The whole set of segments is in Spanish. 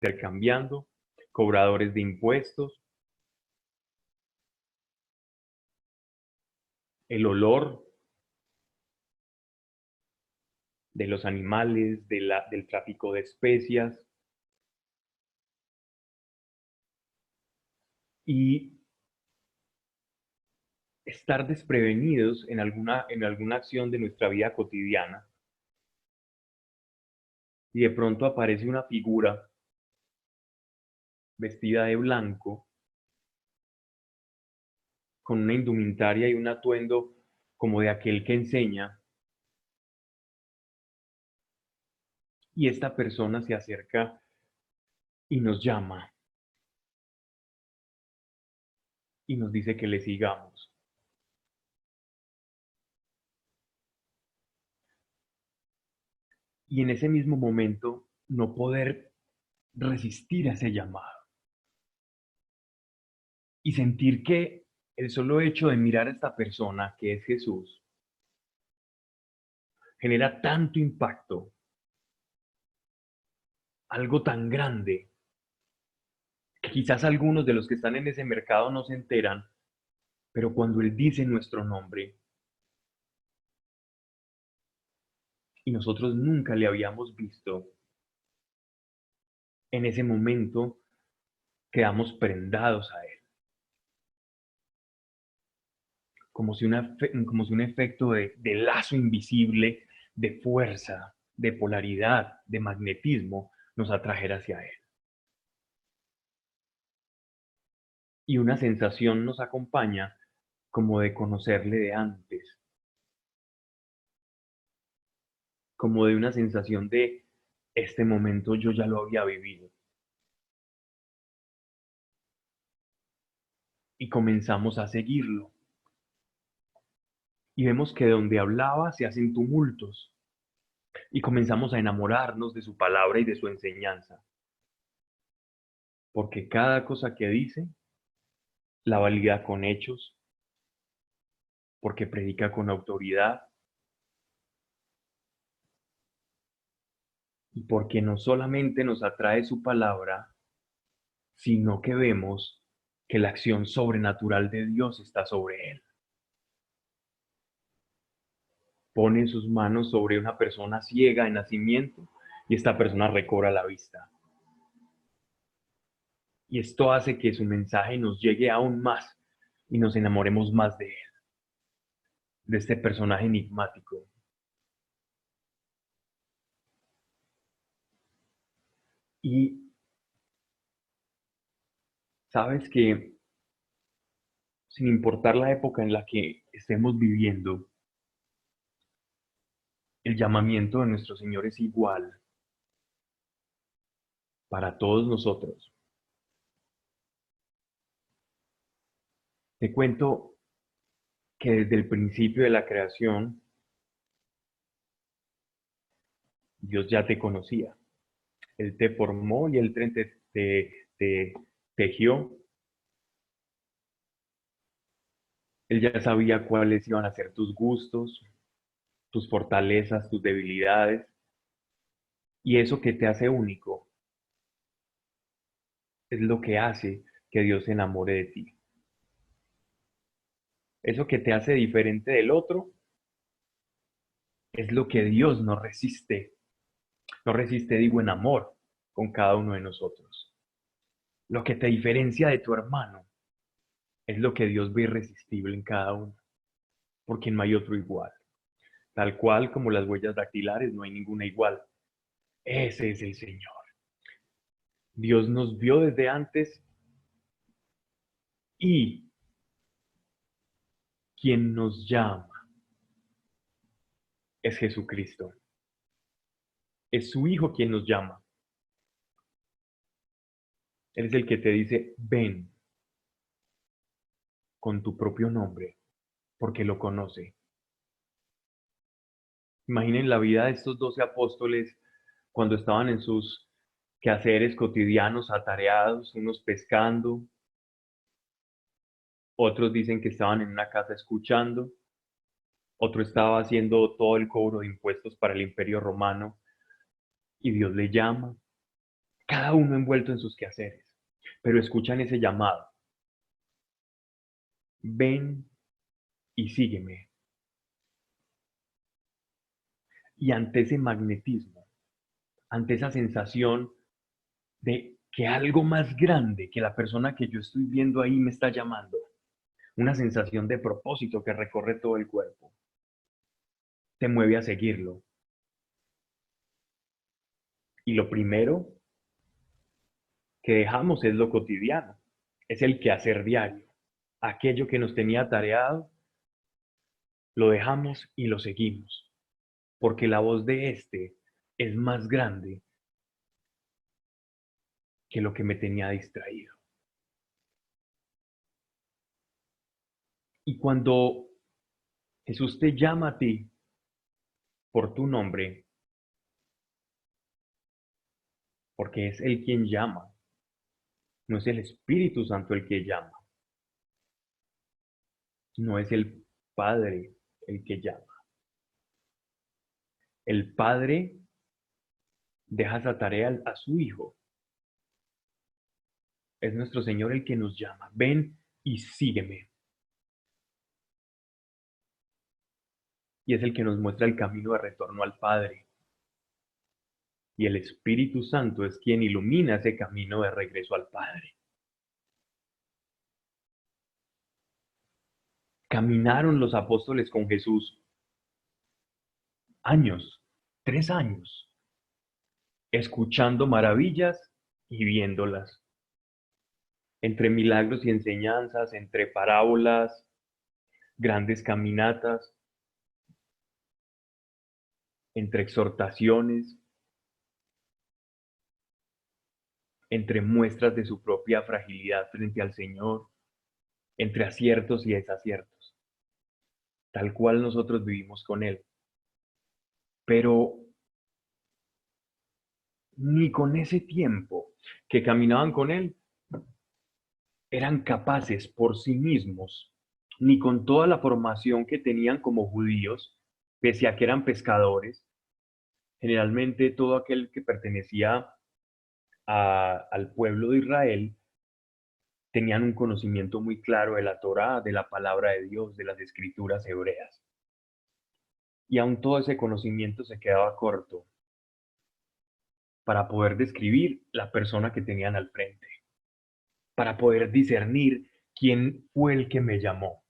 intercambiando, cobradores de impuestos, el olor de los animales, del tráfico de especias, y estar desprevenidos en alguna acción de nuestra vida cotidiana, y de pronto aparece una figura vestida de blanco, con una indumentaria y un atuendo como de aquel que enseña, y esta persona se acerca y nos llama y nos dice que le sigamos. Y en ese mismo momento no poder resistir a ese llamado y sentir que el solo hecho de mirar a esta persona que es Jesús genera tanto impacto, algo tan grande, que quizás algunos de los que están en ese mercado no se enteran, pero cuando Él dice nuestro nombre y nosotros nunca le habíamos visto, en ese momento quedamos prendados a Él, como si un efecto de lazo invisible, de fuerza, de polaridad, de magnetismo, nos atrajera hacia Él. Y una sensación nos acompaña como de conocerle de antes, como de una sensación de este momento yo ya lo había vivido. Y comenzamos a seguirlo. Y vemos que donde hablaba se hacen tumultos. Y comenzamos a enamorarnos de su palabra y de su enseñanza. Porque cada cosa que dice la valida con hechos, porque predica con autoridad y porque no solamente nos atrae su palabra, sino que vemos que la acción sobrenatural de Dios está sobre él. Pone sus manos sobre una persona ciega de nacimiento y esta persona recobra la vista. Y esto hace que su mensaje nos llegue aún más y nos enamoremos más de él, de este personaje enigmático. Y sabes que sin importar la época en la que estemos viviendo, el llamamiento de nuestro Señor es igual para todos nosotros. Te cuento que desde el principio de la creación, Dios ya te conocía. Él te formó y Él te tejió. Él ya sabía cuáles iban a ser tus gustos, tus fortalezas, tus debilidades. Y eso que te hace único es lo que hace que Dios se enamore de ti. Eso que te hace diferente del otro es lo que Dios no resiste. No resiste, digo, en amor con cada uno de nosotros. Lo que te diferencia de tu hermano es lo que Dios ve irresistible en cada uno, porque no hay otro igual. Tal cual como las huellas dactilares, no hay ninguna igual. Ese es el Señor. Dios nos vio desde antes y quien nos llama es Jesucristo. Es su Hijo quien nos llama. Él es el que te dice, ven con tu propio nombre, porque lo conoce. Imaginen la vida de estos 12 apóstoles cuando estaban en sus quehaceres cotidianos, atareados, unos pescando, otros dicen que estaban en una casa escuchando, otro estaba haciendo todo el cobro de impuestos para el Imperio Romano y Dios le llama cada uno envuelto en sus quehaceres, pero escuchan ese llamado: ven y sígueme. Y ante ese magnetismo, ante esa sensación de que algo más grande que la persona que yo estoy viendo ahí me está llamando, una sensación de propósito que recorre todo el cuerpo, te mueve a seguirlo. Y lo primero que dejamos es lo cotidiano, es el quehacer diario. Aquello que nos tenía tareado, lo dejamos y lo seguimos, porque la voz de este es más grande que lo que me tenía distraído. Y cuando Jesús te llama a ti por tu nombre, porque es Él quien llama, no es el Espíritu Santo el que llama, no es el Padre el que llama. El Padre deja esa tarea a su Hijo. Es nuestro Señor el que nos llama. Ven y sígueme. Y es el que nos muestra el camino de retorno al Padre. Y el Espíritu Santo es quien ilumina ese camino de regreso al Padre. Caminaron los apóstoles con Jesús años, 3 años, escuchando maravillas y viéndolas. Entre milagros y enseñanzas, entre parábolas, grandes caminatas, entre exhortaciones, entre muestras de su propia fragilidad frente al Señor, entre aciertos y desaciertos, tal cual nosotros vivimos con Él. Pero ni con ese tiempo que caminaban con Él eran capaces por sí mismos, ni con toda la formación que tenían como judíos, pese a que eran pescadores. Generalmente todo aquel que pertenecía al pueblo de Israel tenían un conocimiento muy claro de la Torá, de la palabra de Dios, de las escrituras hebreas. Y aún todo ese conocimiento se quedaba corto para poder describir la persona que tenían al frente, para poder discernir quién fue el que me llamó.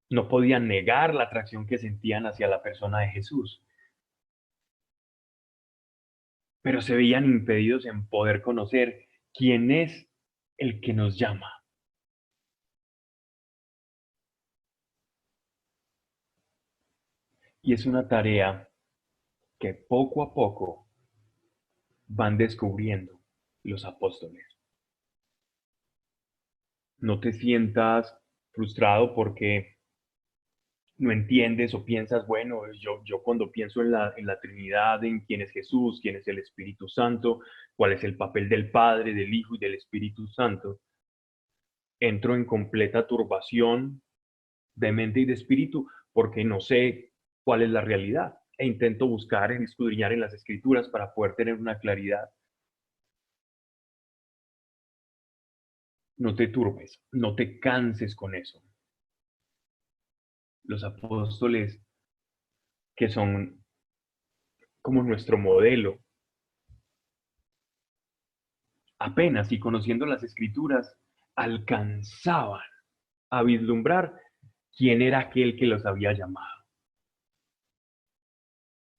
No podían negar la atracción que sentían hacia la persona de Jesús, pero se veían impedidos en poder conocer quién es el que nos llama. Y es una tarea que poco a poco van descubriendo los apóstoles. No te sientas frustrado porque no entiendes o piensas, bueno, yo cuando pienso en la Trinidad, en quién es Jesús, quién es el Espíritu Santo, cuál es el papel del Padre, del Hijo y del Espíritu Santo, entro en completa turbación de mente y de espíritu porque no sé cuál es la realidad e intento buscar y escudriñar en las Escrituras para poder tener una claridad. No te turbes, no te canses con eso. Los apóstoles, que son como nuestro modelo, apenas y conociendo las Escrituras, alcanzaban a vislumbrar quién era aquel que los había llamado.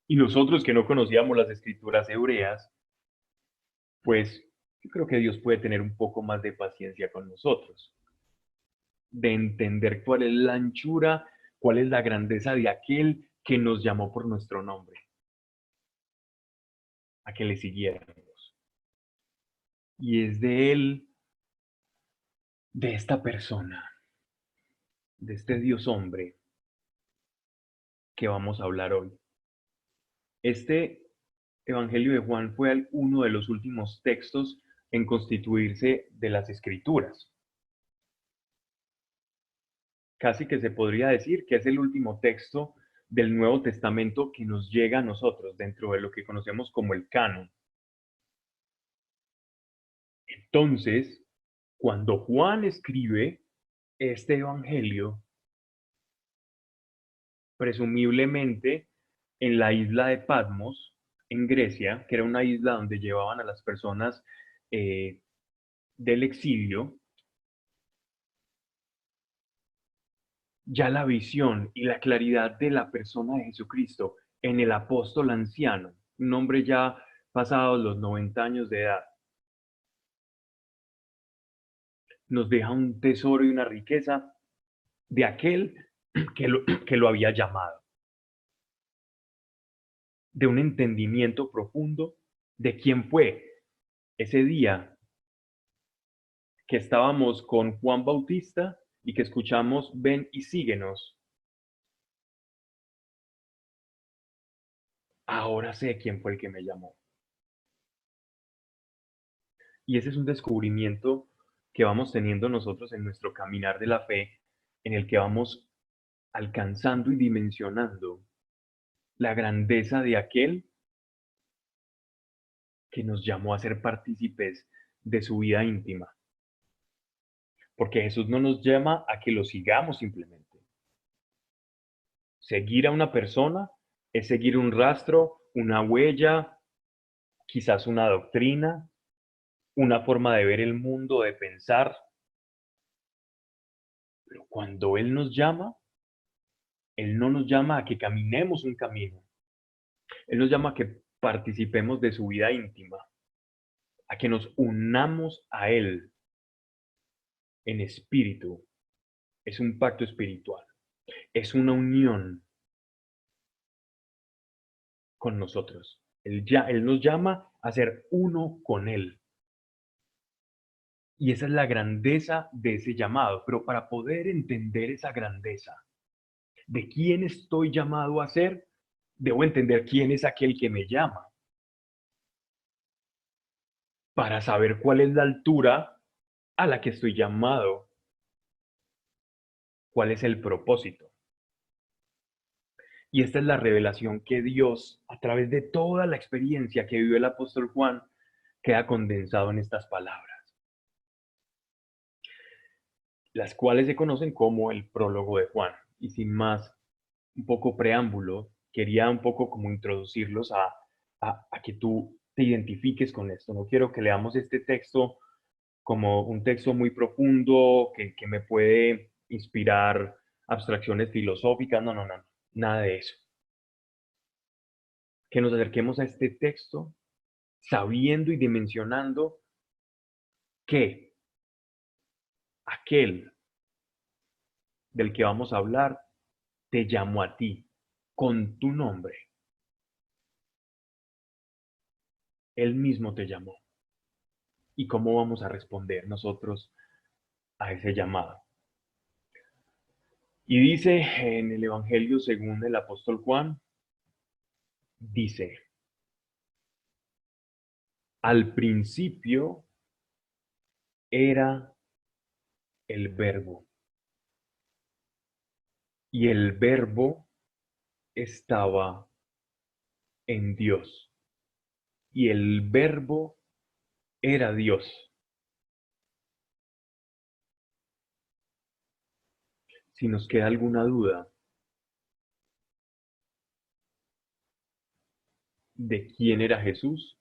Y nosotros que no conocíamos las Escrituras hebreas, pues yo creo que Dios puede tener un poco más de paciencia con nosotros, de entender cuál es la anchura, cuál es la grandeza de aquel que nos llamó por nuestro nombre, a que le siguiéramos. Y es de Él, de esta persona, de este Dios hombre, que vamos a hablar hoy. Este Evangelio de Juan fue uno de los últimos textos en constituirse de las Escrituras. Casi que se podría decir que es el último texto del Nuevo Testamento que nos llega a nosotros dentro de lo que conocemos como el canon. Entonces, cuando Juan escribe este evangelio, presumiblemente en la isla de Patmos, en Grecia, que era una isla donde llevaban a las personas eh, del exilio, ya la visión y la claridad de la persona de Jesucristo en el apóstol anciano, un hombre ya pasados los 90 años de edad, nos deja un tesoro y una riqueza de aquel que lo había llamado, de un entendimiento profundo de quién fue ese día que estábamos con Juan Bautista y que escuchamos, ven y síguenos. Ahora sé quién fue el que me llamó. Y ese es un descubrimiento que vamos teniendo nosotros en nuestro caminar de la fe, en el que vamos alcanzando y dimensionando la grandeza de aquel que nos llamó a ser partícipes de su vida íntima. Porque Jesús no nos llama a que lo sigamos simplemente. Seguir a una persona es seguir un rastro, una huella, quizás una doctrina, una forma de ver el mundo, de pensar. Pero cuando Él no nos llama a que caminemos un camino. Él nos llama a que participemos de su vida íntima, a que nos unamos a Él en espíritu. Es un pacto espiritual, es una unión con nosotros. Él nos llama a ser uno con Él. Y esa es la grandeza de ese llamado. Pero para poder entender esa grandeza de quién estoy llamado a ser, debo entender quién es aquel que me llama. Para saber cuál es la altura a la que estoy llamado, cuál es el propósito. Y esta es la revelación que Dios, a través de toda la experiencia que vivió el apóstol Juan, queda condensado en estas palabras, las cuales se conocen como el prólogo de Juan. Y sin más, un poco preámbulo, quería un poco como introducirlos a que tú te identifiques con esto. No quiero que leamos este texto como un texto muy profundo que me puede inspirar abstracciones filosóficas. No, no, no, nada de eso. Que nos acerquemos a este texto sabiendo y dimensionando que aquel del que vamos a hablar te llamó a ti con tu nombre. Él mismo te llamó. ¿Y cómo vamos a responder nosotros a ese llamado? Y dice en el Evangelio según el apóstol Juan, dice, al principio era el verbo, y el verbo estaba en Dios, y el verbo era Dios. Si nos queda alguna duda de quién era Jesús,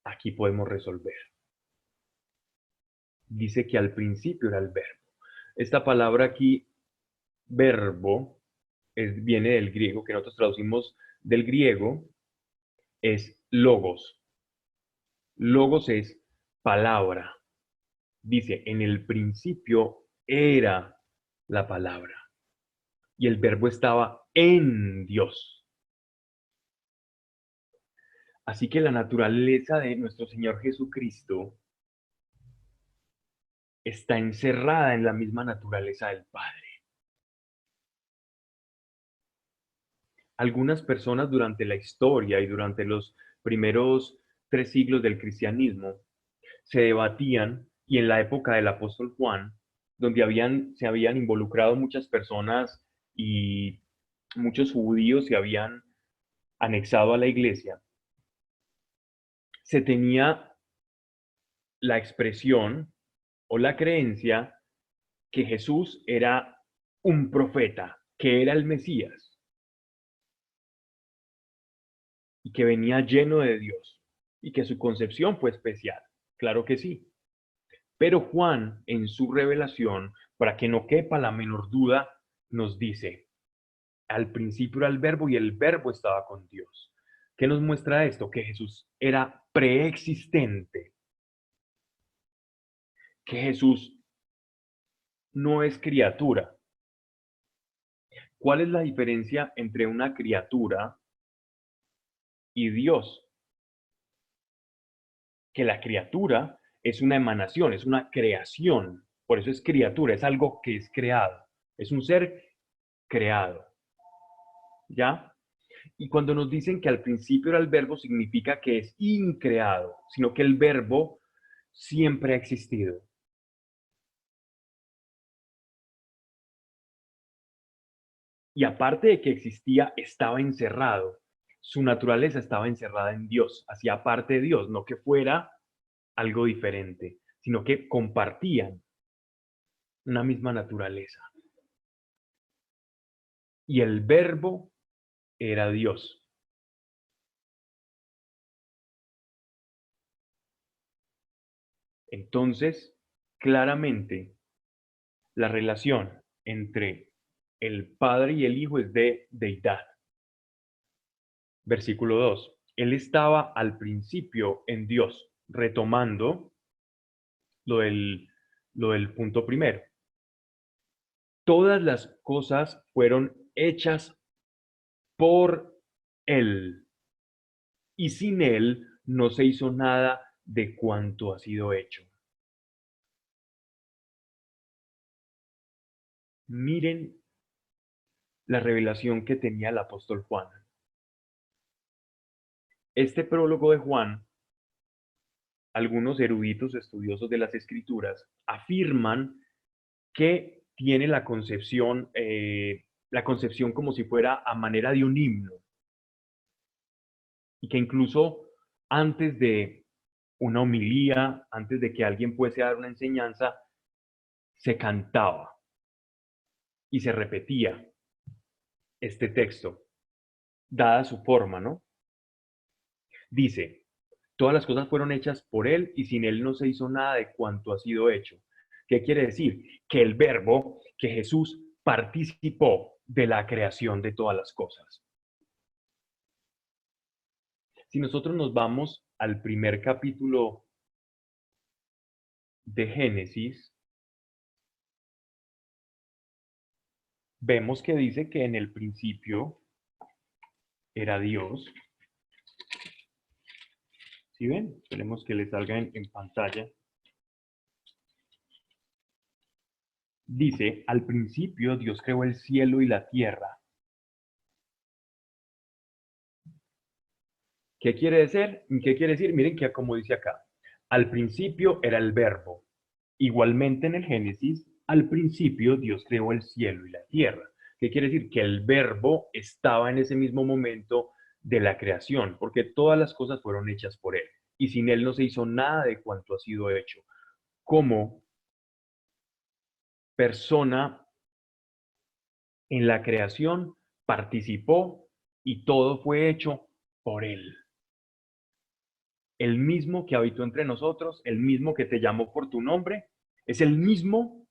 aquí podemos resolver. Dice que al principio era el verbo. Esta palabra aquí, verbo, viene del griego, que nosotros traducimos del griego, es logos. Logos es palabra. Dice, en el principio era la palabra y el verbo estaba en Dios. Así que la naturaleza de nuestro Señor Jesucristo está encerrada en la misma naturaleza del Padre. Algunas personas durante la historia y durante los primeros 3 siglos del cristianismo se debatían, y en la época del apóstol Juan, donde se habían involucrado muchas personas y muchos judíos se habían anexado a la iglesia, se tenía la expresión o la creencia que Jesús era un profeta, que era el Mesías y que venía lleno de Dios y que su concepción fue especial. Claro que sí. Pero Juan, en su revelación, para que no quepa la menor duda, nos dice, al principio era el verbo y el verbo estaba con Dios. ¿Qué nos muestra esto? Que Jesús era preexistente, que Jesús no es criatura. ¿Cuál es la diferencia entre una criatura y Dios? Que la criatura es una emanación, es una creación. Por eso es criatura, es algo que es creado. Es un ser creado. ¿Ya? Y cuando nos dicen que al principio era el verbo, significa que es increado, sino que el verbo siempre ha existido. Y aparte de que existía, estaba encerrado. Su naturaleza estaba encerrada en Dios, hacía parte de Dios, no que fuera algo diferente, sino que compartían una misma naturaleza. Y el verbo era Dios. Entonces, claramente, la relación entre el Padre y el Hijo es de deidad. Versículo 2. Él estaba al principio en Dios, retomando lo del, lo del punto primero. Todas las cosas fueron hechas por Él, y sin Él no se hizo nada de cuanto ha sido hecho. Miren la revelación que tenía el apóstol Juan. Este prólogo de Juan, algunos eruditos estudiosos de las escrituras afirman que tiene la concepción como si fuera a manera de un himno, y que incluso antes de una homilía, antes de que alguien fuese a dar una enseñanza, se cantaba y se repetía este texto, dada su forma, ¿no? Dice, todas las cosas fueron hechas por Él y sin Él no se hizo nada de cuanto ha sido hecho. ¿Qué quiere decir? Que el verbo, que Jesús participó de la creación de todas las cosas. Si nosotros nos vamos al primer capítulo de Génesis, vemos que dice que en el principio era Dios. ¿Sí ven? Esperemos que le salga en pantalla. Dice, al principio Dios creó el cielo y la tierra. ¿Qué quiere decir? ¿Qué quiere decir? Miren que como dice acá, al principio era el verbo. Igualmente en el Génesis, al principio Dios creó el cielo y la tierra. ¿Qué quiere decir? Que el verbo estaba en ese mismo momento de la creación, porque todas las cosas fueron hechas por él. Y sin él no se hizo nada de cuanto ha sido hecho. Como persona en la creación participó y todo fue hecho por él. El mismo que habitó entre nosotros, el mismo que te llamó por tu nombre, es el mismo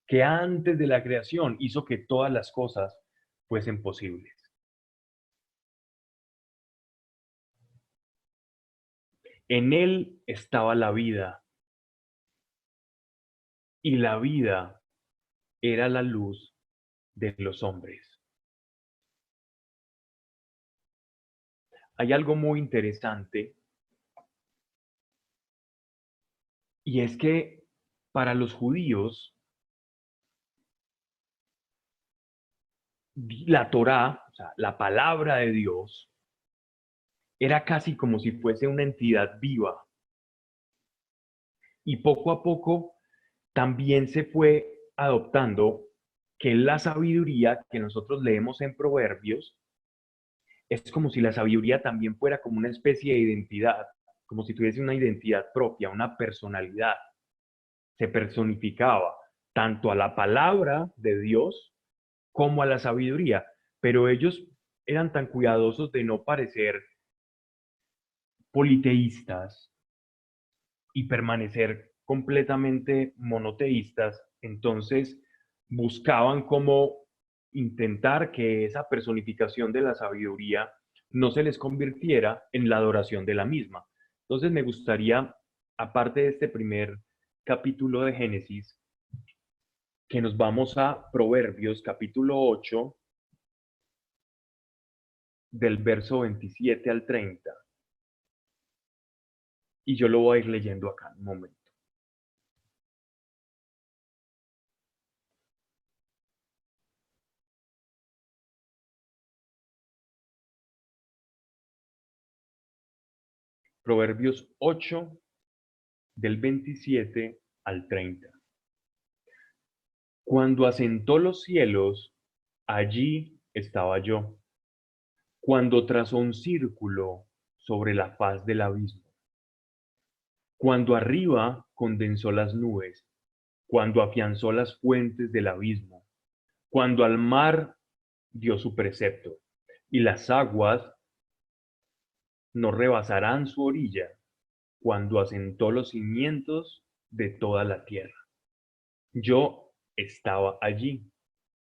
que antes de la creación hizo que todas las cosas fuesen posibles. En él estaba la vida y la vida era la luz de los hombres. Hay algo muy interesante y es que para los judíos la Torá, o sea, la palabra de Dios, era casi como si fuese una entidad viva. Y poco a poco también se fue adoptando que la sabiduría que nosotros leemos en Proverbios es como si la sabiduría también fuera como una especie de identidad, como si tuviese una identidad propia, una personalidad. Se personificaba tanto a la palabra de Dios como a la sabiduría, pero ellos eran tan cuidadosos de no parecer politeístas y permanecer completamente monoteístas, entonces buscaban cómo intentar que esa personificación de la sabiduría no se les convirtiera en la adoración de la misma. Entonces me gustaría, aparte de este primer capítulo de Génesis, que nos vamos a Proverbios capítulo 8 del verso 27 al 30, y yo lo voy a ir leyendo acá en un momento. Proverbios 8 del 27 al 30. Cuando asentó los cielos, allí estaba yo. Cuando trazó un círculo sobre la faz del abismo. Cuando arriba condensó las nubes. Cuando afianzó las fuentes del abismo. Cuando al mar dio su precepto. Y las aguas no rebasarán su orilla. Cuando asentó los cimientos de toda la tierra. Yo estaba allí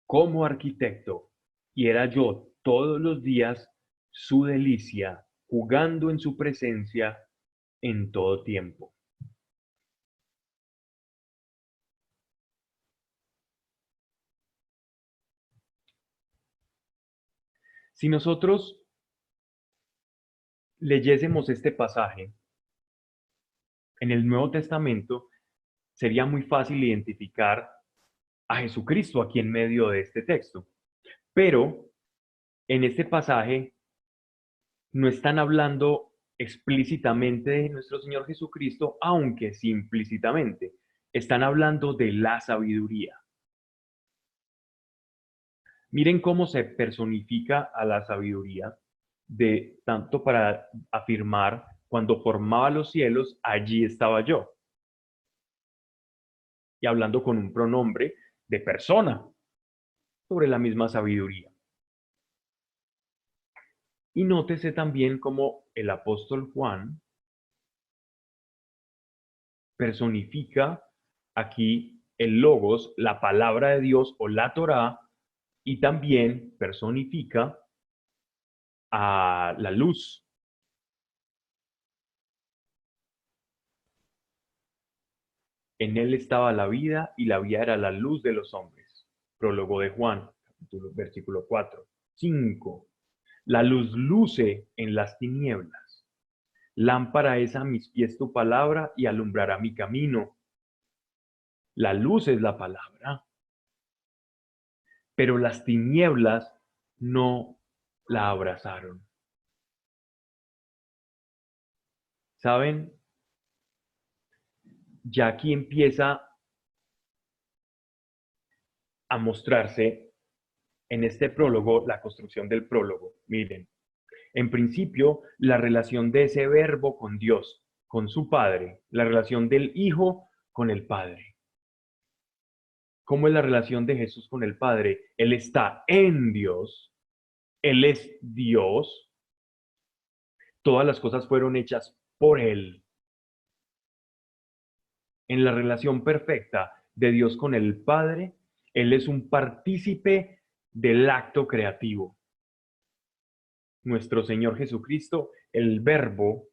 como arquitecto, y era yo todos los días su delicia, jugando en su presencia en todo tiempo. Si nosotros leyésemos este pasaje en el Nuevo Testamento, sería muy fácil identificar a Jesucristo aquí en medio de este texto. Pero en este pasaje no están hablando explícitamente de nuestro Señor Jesucristo, aunque sí implícitamente. Están hablando de la sabiduría. Miren cómo se personifica a la sabiduría, de tanto para afirmar, cuando formaba los cielos, allí estaba yo, y hablando con un pronombre de persona sobre la misma sabiduría. Y nótese también cómo el apóstol Juan personifica aquí el logos, la palabra de Dios o la Torá, y también personifica a la luz. En él estaba la vida y la vida era la luz de los hombres. Prólogo de Juan, versículo 4. 5. La luz luce en las tinieblas. Lámpara es a mis pies tu palabra y alumbrará mi camino. La luz es la palabra, pero las tinieblas no la abrazaron. ¿Saben? Ya aquí empieza a mostrarse en este prólogo la construcción del prólogo. Miren, en principio, la relación de ese verbo con Dios, con su Padre, la relación del Hijo con el Padre. ¿Cómo es la relación de Jesús con el Padre? Él está en Dios, Él es Dios, todas las cosas fueron hechas por Él. En la relación perfecta de Dios con el Padre, Él es un partícipe del acto creativo. Nuestro Señor Jesucristo, el Verbo,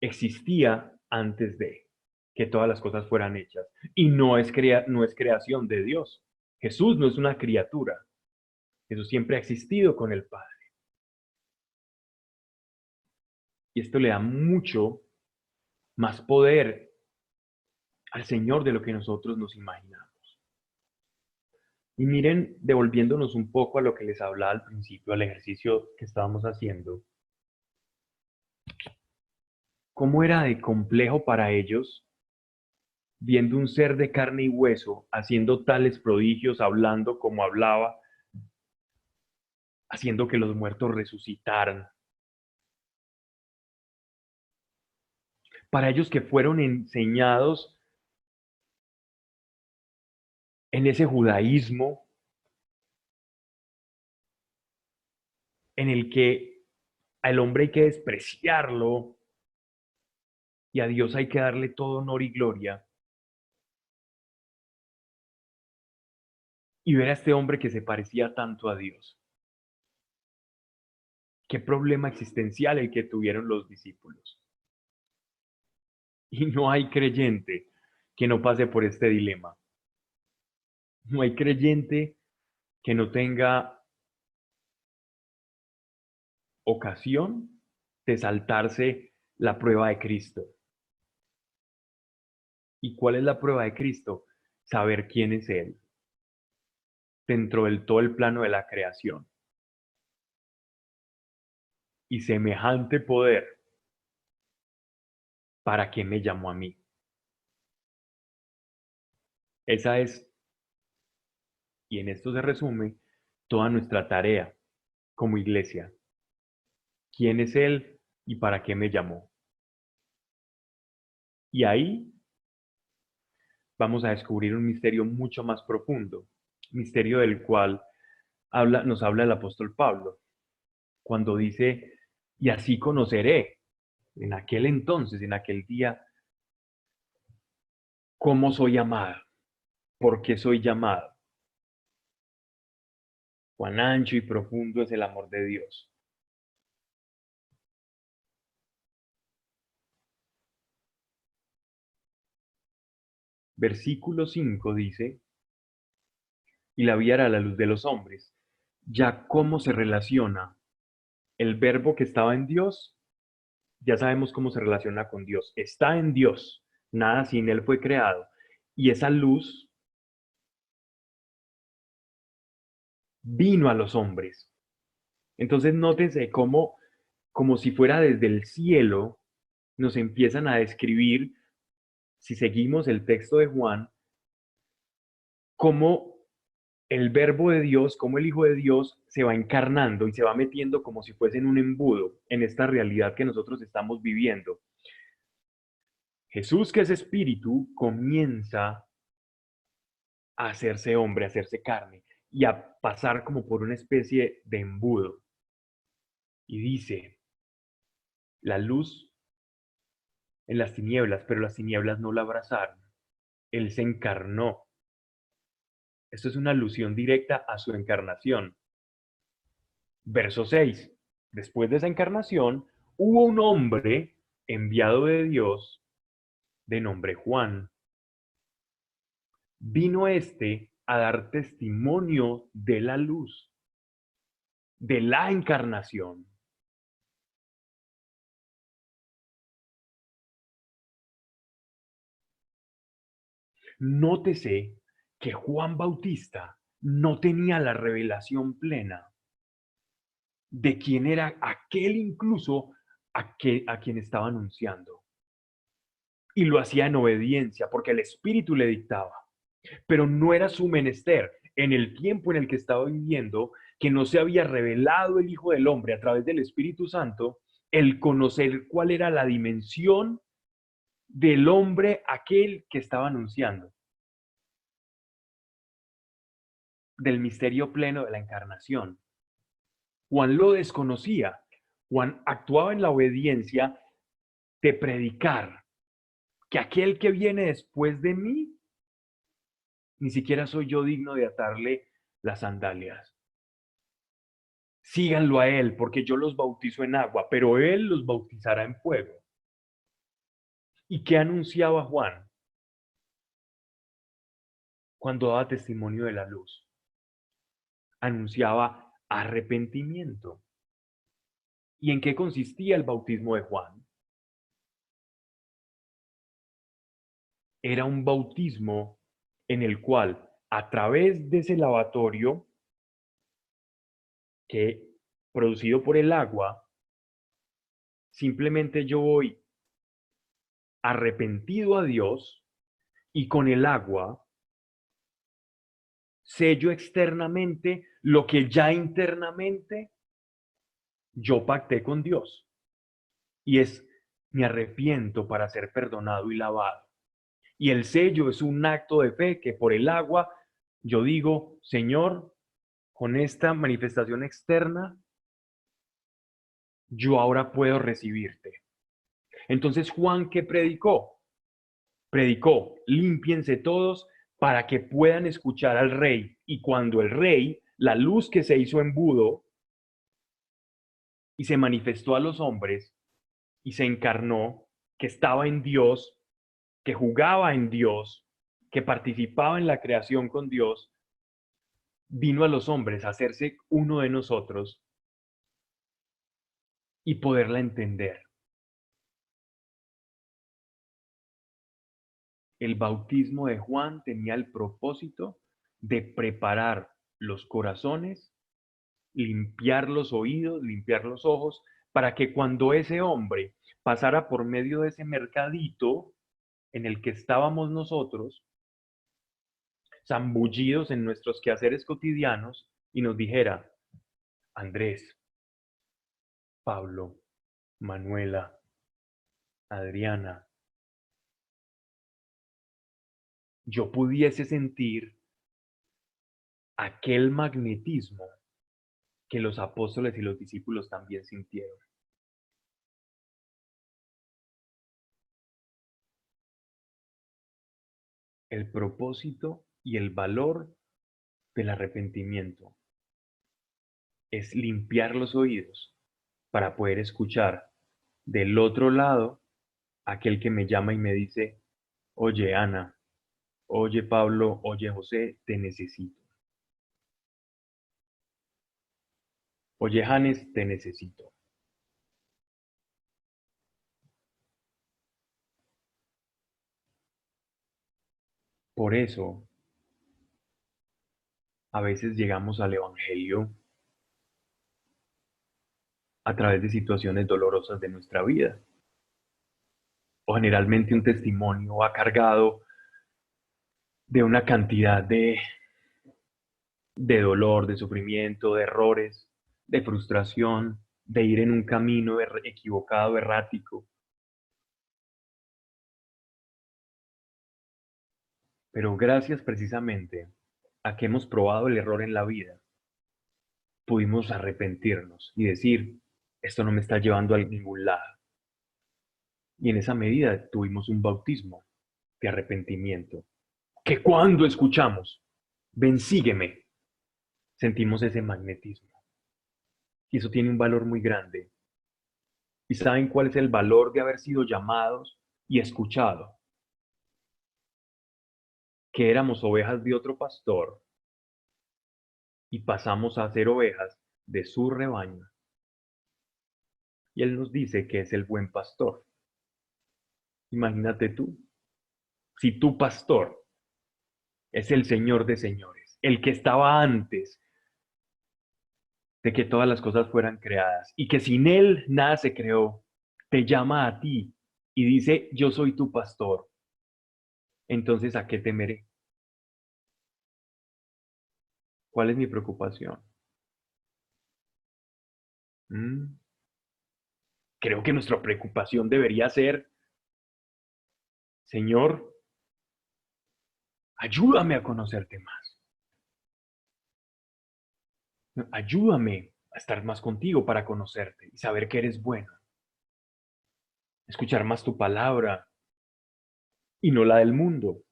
existía antes de que todas las cosas fueran hechas. Y no es creación de Dios. Jesús no es una criatura. Jesús siempre ha existido con el Padre. Y esto le da mucho más poder al Señor de lo que nosotros nos imaginamos. Y miren, devolviéndonos un poco a lo que les hablaba al principio, al ejercicio que estábamos haciendo, cómo era de complejo para ellos viendo un ser de carne y hueso, haciendo tales prodigios, hablando como hablaba, haciendo que los muertos resucitaran. Para ellos que fueron enseñados en ese judaísmo en el que al hombre hay que despreciarlo y a Dios hay que darle todo honor y gloria, y ver a este hombre que se parecía tanto a Dios. Qué problema existencial el que tuvieron los discípulos. Y no hay creyente que no pase por este dilema. No hay creyente que no tenga ocasión de saltarse la prueba de Cristo. ¿Y cuál es la prueba de Cristo? Saber quién es Él dentro del todo el plano de la creación. Y semejante poder, ¿para qué me llamó a mí? Esa es, y en esto se resume, toda nuestra tarea como iglesia. ¿Quién es Él y para qué me llamó? Y ahí vamos a descubrir un misterio mucho más profundo, misterio del cual nos habla el apóstol Pablo, cuando dice, y así conoceré en aquel entonces, en aquel día, cómo soy amado, por qué soy llamado. Cuán ancho y profundo es el amor de Dios. Versículo 5 dice, y la vida era la luz de los hombres. Ya cómo se relaciona el verbo que estaba en Dios, ya sabemos cómo se relaciona con Dios. Está en Dios, nada sin Él fue creado. Y esa luz vino a los hombres. Entonces nótense cómo, como si fuera desde el cielo, nos empiezan a describir, si seguimos el texto de Juan, cómo el verbo de Dios, cómo el Hijo de Dios se va encarnando y se va metiendo como si fuese en un embudo en esta realidad que nosotros estamos viviendo. Jesús, que es espíritu, comienza a hacerse hombre, a hacerse carne y a pasar como por una especie de embudo. Y dice, la luz en las tinieblas, pero las tinieblas no la abrazaron. Él se encarnó. Esto es una alusión directa a su encarnación. Verso 6. Después de esa encarnación, hubo un hombre enviado de Dios de nombre Juan. Vino este a dar testimonio de la luz, de la encarnación. Nótese que Juan Bautista no tenía la revelación plena de quién era aquel incluso a quien estaba anunciando. Y lo hacía en obediencia porque el Espíritu le dictaba. Pero no era su menester en el tiempo en el que estaba viviendo, que no se había revelado el Hijo del Hombre a través del Espíritu Santo, el conocer cuál era la dimensión del hombre aquel que estaba anunciando, del misterio pleno de la encarnación. Juan lo desconocía. Juan actuaba en la obediencia de predicar que aquel que viene después de mí, ni siquiera soy yo digno de atarle las sandalias. Síganlo a él, porque yo los bautizo en agua, pero él los bautizará en fuego. ¿Y qué anunciaba Juan cuando daba testimonio de la luz? Anunciaba arrepentimiento. ¿Y en qué consistía el bautismo de Juan? Era un bautismo en el cual, a través de ese lavatorio que producido por el agua, simplemente yo voy arrepentido a Dios y con el agua sello externamente lo que ya internamente yo pacté con Dios. Y es, me arrepiento para ser perdonado y lavado. Y el sello es un acto de fe que por el agua yo digo, Señor, con esta manifestación externa, yo ahora puedo recibirte. Entonces Juan, ¿qué predicó? Predicó, límpiense todos para que puedan escuchar al rey. Y cuando el rey, la luz que se hizo embudo y se manifestó a los hombres y se encarnó, que estaba en Dios, que jugaba en Dios, que participaba en la creación con Dios, vino a los hombres a hacerse uno de nosotros y poderla entender. El bautismo de Juan tenía el propósito de preparar los corazones, limpiar los oídos, limpiar los ojos, para que cuando ese hombre pasara por medio de ese mercadito en el que estábamos nosotros, zambullidos en nuestros quehaceres cotidianos, y nos dijera, Andrés, Pablo, Manuela, Adriana, yo pudiese sentir aquel magnetismo que los apóstoles y los discípulos también sintieron. El propósito y el valor del arrepentimiento es limpiar los oídos para poder escuchar del otro lado aquel que me llama y me dice, oye Ana, oye Pablo, oye José, te necesito. Oye Janes, te necesito. Por eso, a veces llegamos al Evangelio a través de situaciones dolorosas de nuestra vida. O generalmente un testimonio va cargado de una cantidad de dolor, de sufrimiento, de errores, de frustración, de ir en un camino equivocado, errático. Pero gracias precisamente a que hemos probado el error en la vida, pudimos arrepentirnos y decir, esto no me está llevando a ningún lado. Y en esa medida tuvimos un bautismo de arrepentimiento, que cuando escuchamos, ven, sígueme, sentimos ese magnetismo. Y eso tiene un valor muy grande. ¿Y saben cuál es el valor de haber sido llamados y escuchados? Que éramos ovejas de otro pastor y pasamos a ser ovejas de su rebaño. Y él nos dice que es el buen pastor. Imagínate tú, si tu pastor es el Señor de señores, el que estaba antes de que todas las cosas fueran creadas y que sin él nada se creó, te llama a ti y dice, yo soy tu pastor. Entonces, ¿a qué temeré? ¿Cuál es mi preocupación? ¿Mm? Creo que nuestra preocupación debería ser, Señor, ayúdame a conocerte más. Ayúdame a estar más contigo para conocerte y saber que eres bueno. Escuchar más tu palabra y no la del mundo.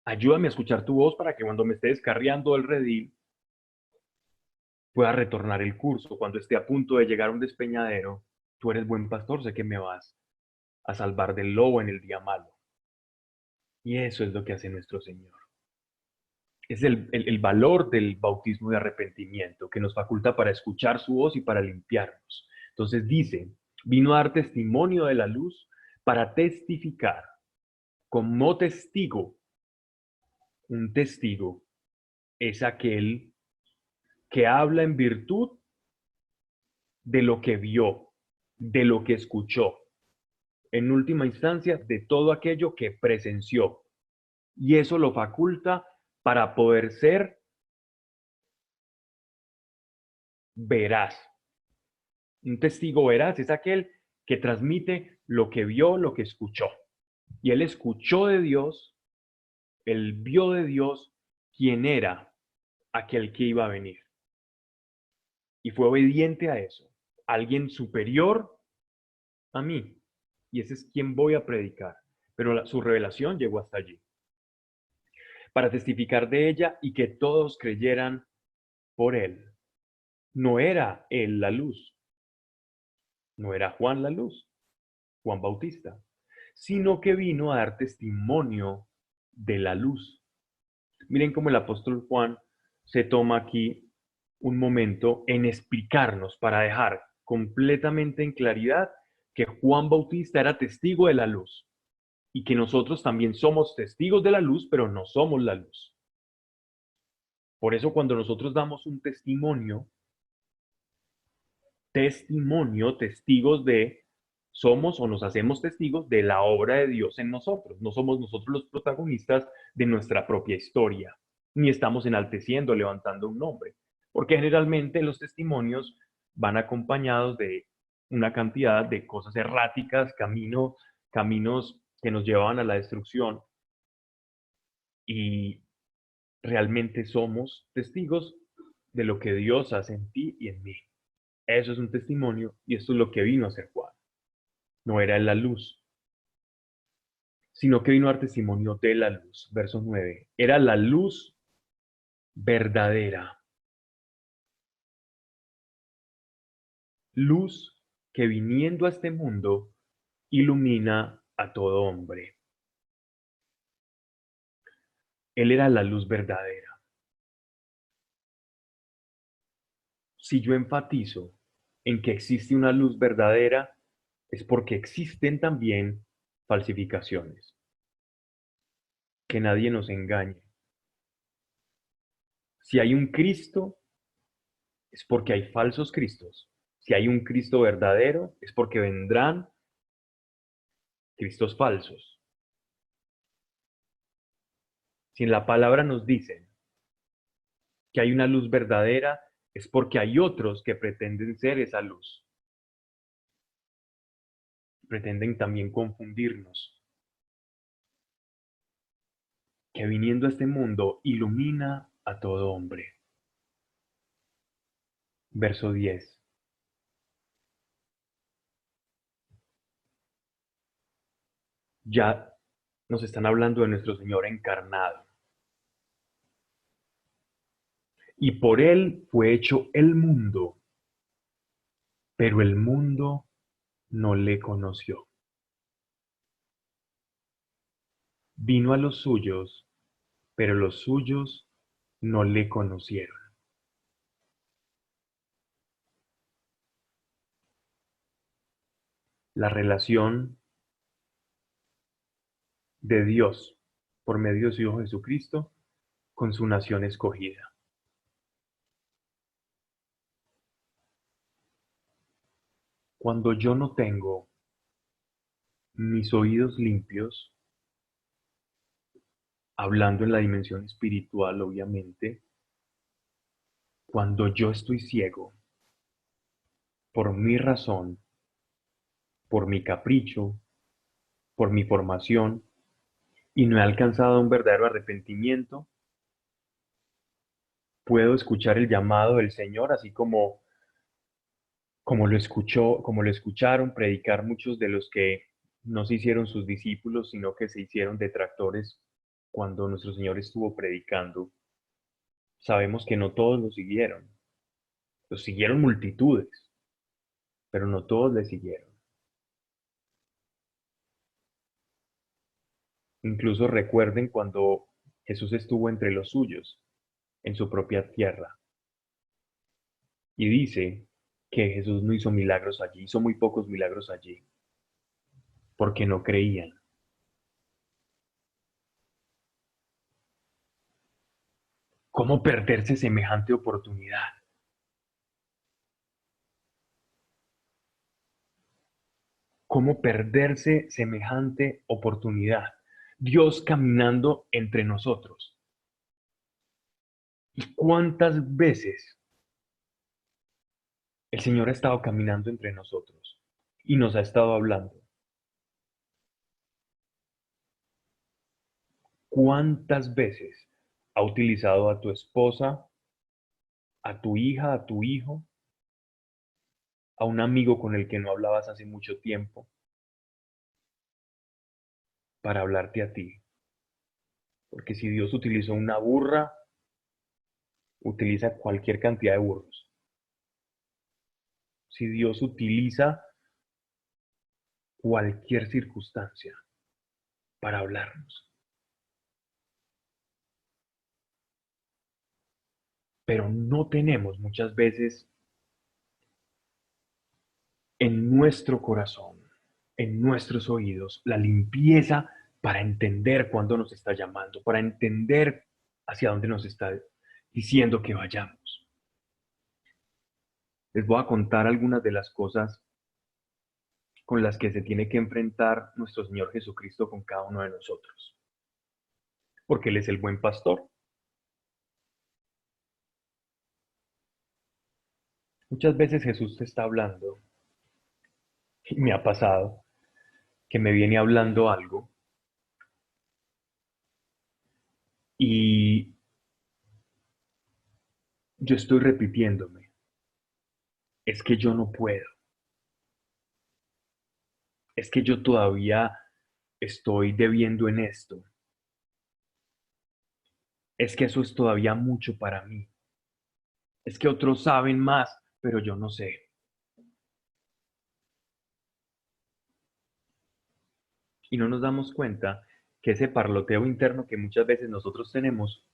Ayúdame a escuchar tu voz para que cuando me esté descarriando el redil pueda retornar el curso. Cuando esté a punto de llegar a un despeñadero, tú eres buen pastor, sé que me vas a salvar del lobo en el día malo. Y eso es lo que hace nuestro Señor. Es el valor del bautismo de arrepentimiento que nos faculta para escuchar su voz y para limpiarnos. Entonces dice, vino a dar testimonio de la luz para testificar como testigo. Un testigo es aquel que habla en virtud de lo que vio, de lo que escuchó. en última instancia, de todo aquello que presenció. Y eso lo faculta para poder ser veraz. Un testigo veraz es aquel que transmite lo que vio, lo que escuchó. Y él escuchó de Dios, él vio de Dios quién era aquel que iba a venir. Y fue obediente a eso. Alguien superior a mí. Y ese es quien voy a predicar. Pero su revelación llegó hasta allí. Para testificar de ella y que todos creyeran por él. No era él la luz. No era Juan la luz. Juan Bautista. Sino que vino a dar testimonio de la luz. Miren cómo el apóstol Juan se toma aquí un momento en explicarnos para dejar completamente en claridad que Juan Bautista era testigo de la luz y que nosotros también somos testigos de la luz, pero no somos la luz. Por eso cuando nosotros damos un testimonio, testigos de, somos o nos hacemos testigos de la obra de Dios en nosotros. No somos nosotros los protagonistas de nuestra propia historia, ni estamos enalteciendo, levantando un nombre, porque generalmente los testimonios van acompañados de una cantidad de cosas erráticas, caminos que nos llevaban a la destrucción, y realmente somos testigos de lo que Dios hace en ti y en mí. Eso es un testimonio y esto es lo que vino a hacer Juan. No era en la luz, sino que vino a dar testimonio de la luz. Verso 9. Era la luz verdadera. Luz que viniendo a este mundo ilumina a todo hombre. Él era la luz verdadera. Si yo enfatizo en que existe una luz verdadera, es porque existen también falsificaciones. Que nadie nos engañe. Si hay un Cristo, es porque hay falsos Cristos. Si hay un Cristo verdadero, es porque vendrán Cristos falsos. Si en la palabra nos dicen que hay una luz verdadera, es porque hay otros que pretenden ser esa luz. Pretenden también confundirnos. Que viniendo a este mundo ilumina a todo hombre. Verso 10. Ya nos están hablando de nuestro Señor encarnado. Y por él fue hecho el mundo, pero el mundo no le conoció. Vino a los suyos, pero los suyos no le conocieron. La relación de Dios por medio de su Hijo Jesucristo con su nación escogida. Cuando yo no tengo mis oídos limpios, hablando en la dimensión espiritual, obviamente, cuando yo estoy ciego por mi razón, por mi capricho, por mi formación, y no he alcanzado un verdadero arrepentimiento, puedo escuchar el llamado del Señor, así como lo escucharon predicar muchos de los que no se hicieron sus discípulos, sino que se hicieron detractores cuando nuestro Señor estuvo predicando. Sabemos que no todos lo siguieron. Lo siguieron multitudes, pero no todos le siguieron. Incluso recuerden cuando Jesús estuvo entre los suyos, en su propia tierra. Y dice que Jesús no hizo milagros allí, hizo muy pocos milagros allí, porque no creían. ¿Cómo perderse semejante oportunidad? ¿Cómo perderse semejante oportunidad? Dios caminando entre nosotros. ¿Y cuántas veces el Señor ha estado caminando entre nosotros y nos ha estado hablando? ¿Cuántas veces ha utilizado a tu esposa, a tu hija, a tu hijo, a un amigo con el que no hablabas hace mucho tiempo para hablarte a ti? Porque si Dios utilizó una burra, utiliza cualquier cantidad de burros. Si Dios utiliza cualquier circunstancia para hablarnos, pero no tenemos muchas veces en nuestro corazón, en nuestros oídos, la limpieza para entender cuándo nos está llamando, para entender hacia dónde nos está diciendo que vayamos. Les voy a contar algunas de las cosas con las que se tiene que enfrentar nuestro Señor Jesucristo con cada uno de nosotros, porque Él es el buen pastor. Muchas veces Jesús te está hablando, y me ha pasado, que me viene hablando algo y yo estoy repitiéndome, es que yo no puedo, es que yo todavía estoy debiendo en esto, es que eso es todavía mucho para mí, es que otros saben más, pero yo no sé. Y no nos damos cuenta que ese parloteo interno que muchas veces nosotros tenemos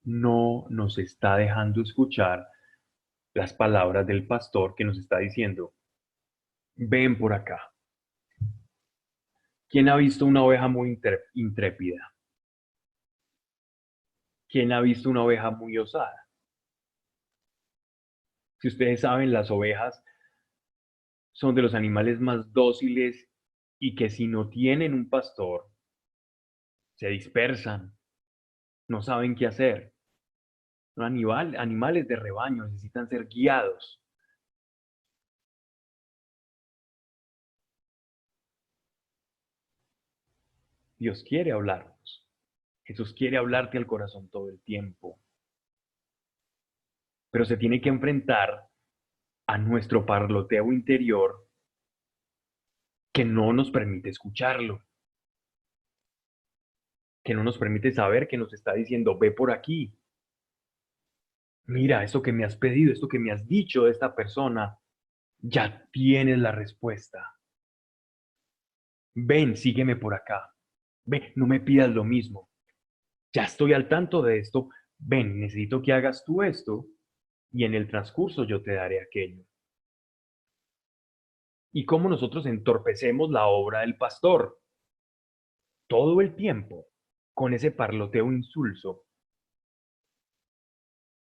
no nos está dejando escuchar las palabras del pastor que nos está diciendo, ven por acá. ¿Quién ha visto una oveja muy intrépida? ¿Quién ha visto una oveja muy osada? Si ustedes saben, las ovejas son de los animales más dóciles y que si no tienen un pastor, se dispersan, no saben qué hacer. Son animales de rebaño, necesitan ser guiados. Dios quiere hablarnos. Jesús quiere hablarte al corazón todo el tiempo, pero se tiene que enfrentar a nuestro parloteo interior que no nos permite escucharlo, que no nos permite saber que nos está diciendo, ve por aquí, mira, esto que me has pedido, esto que me has dicho de esta persona, ya tienes la respuesta. Ven, sígueme por acá. Ven, no me pidas lo mismo. Ya estoy al tanto de esto. Ven, necesito que hagas tú esto y en el transcurso yo te daré aquello. Y cómo nosotros entorpecemos la obra del pastor todo el tiempo con ese parloteo insulso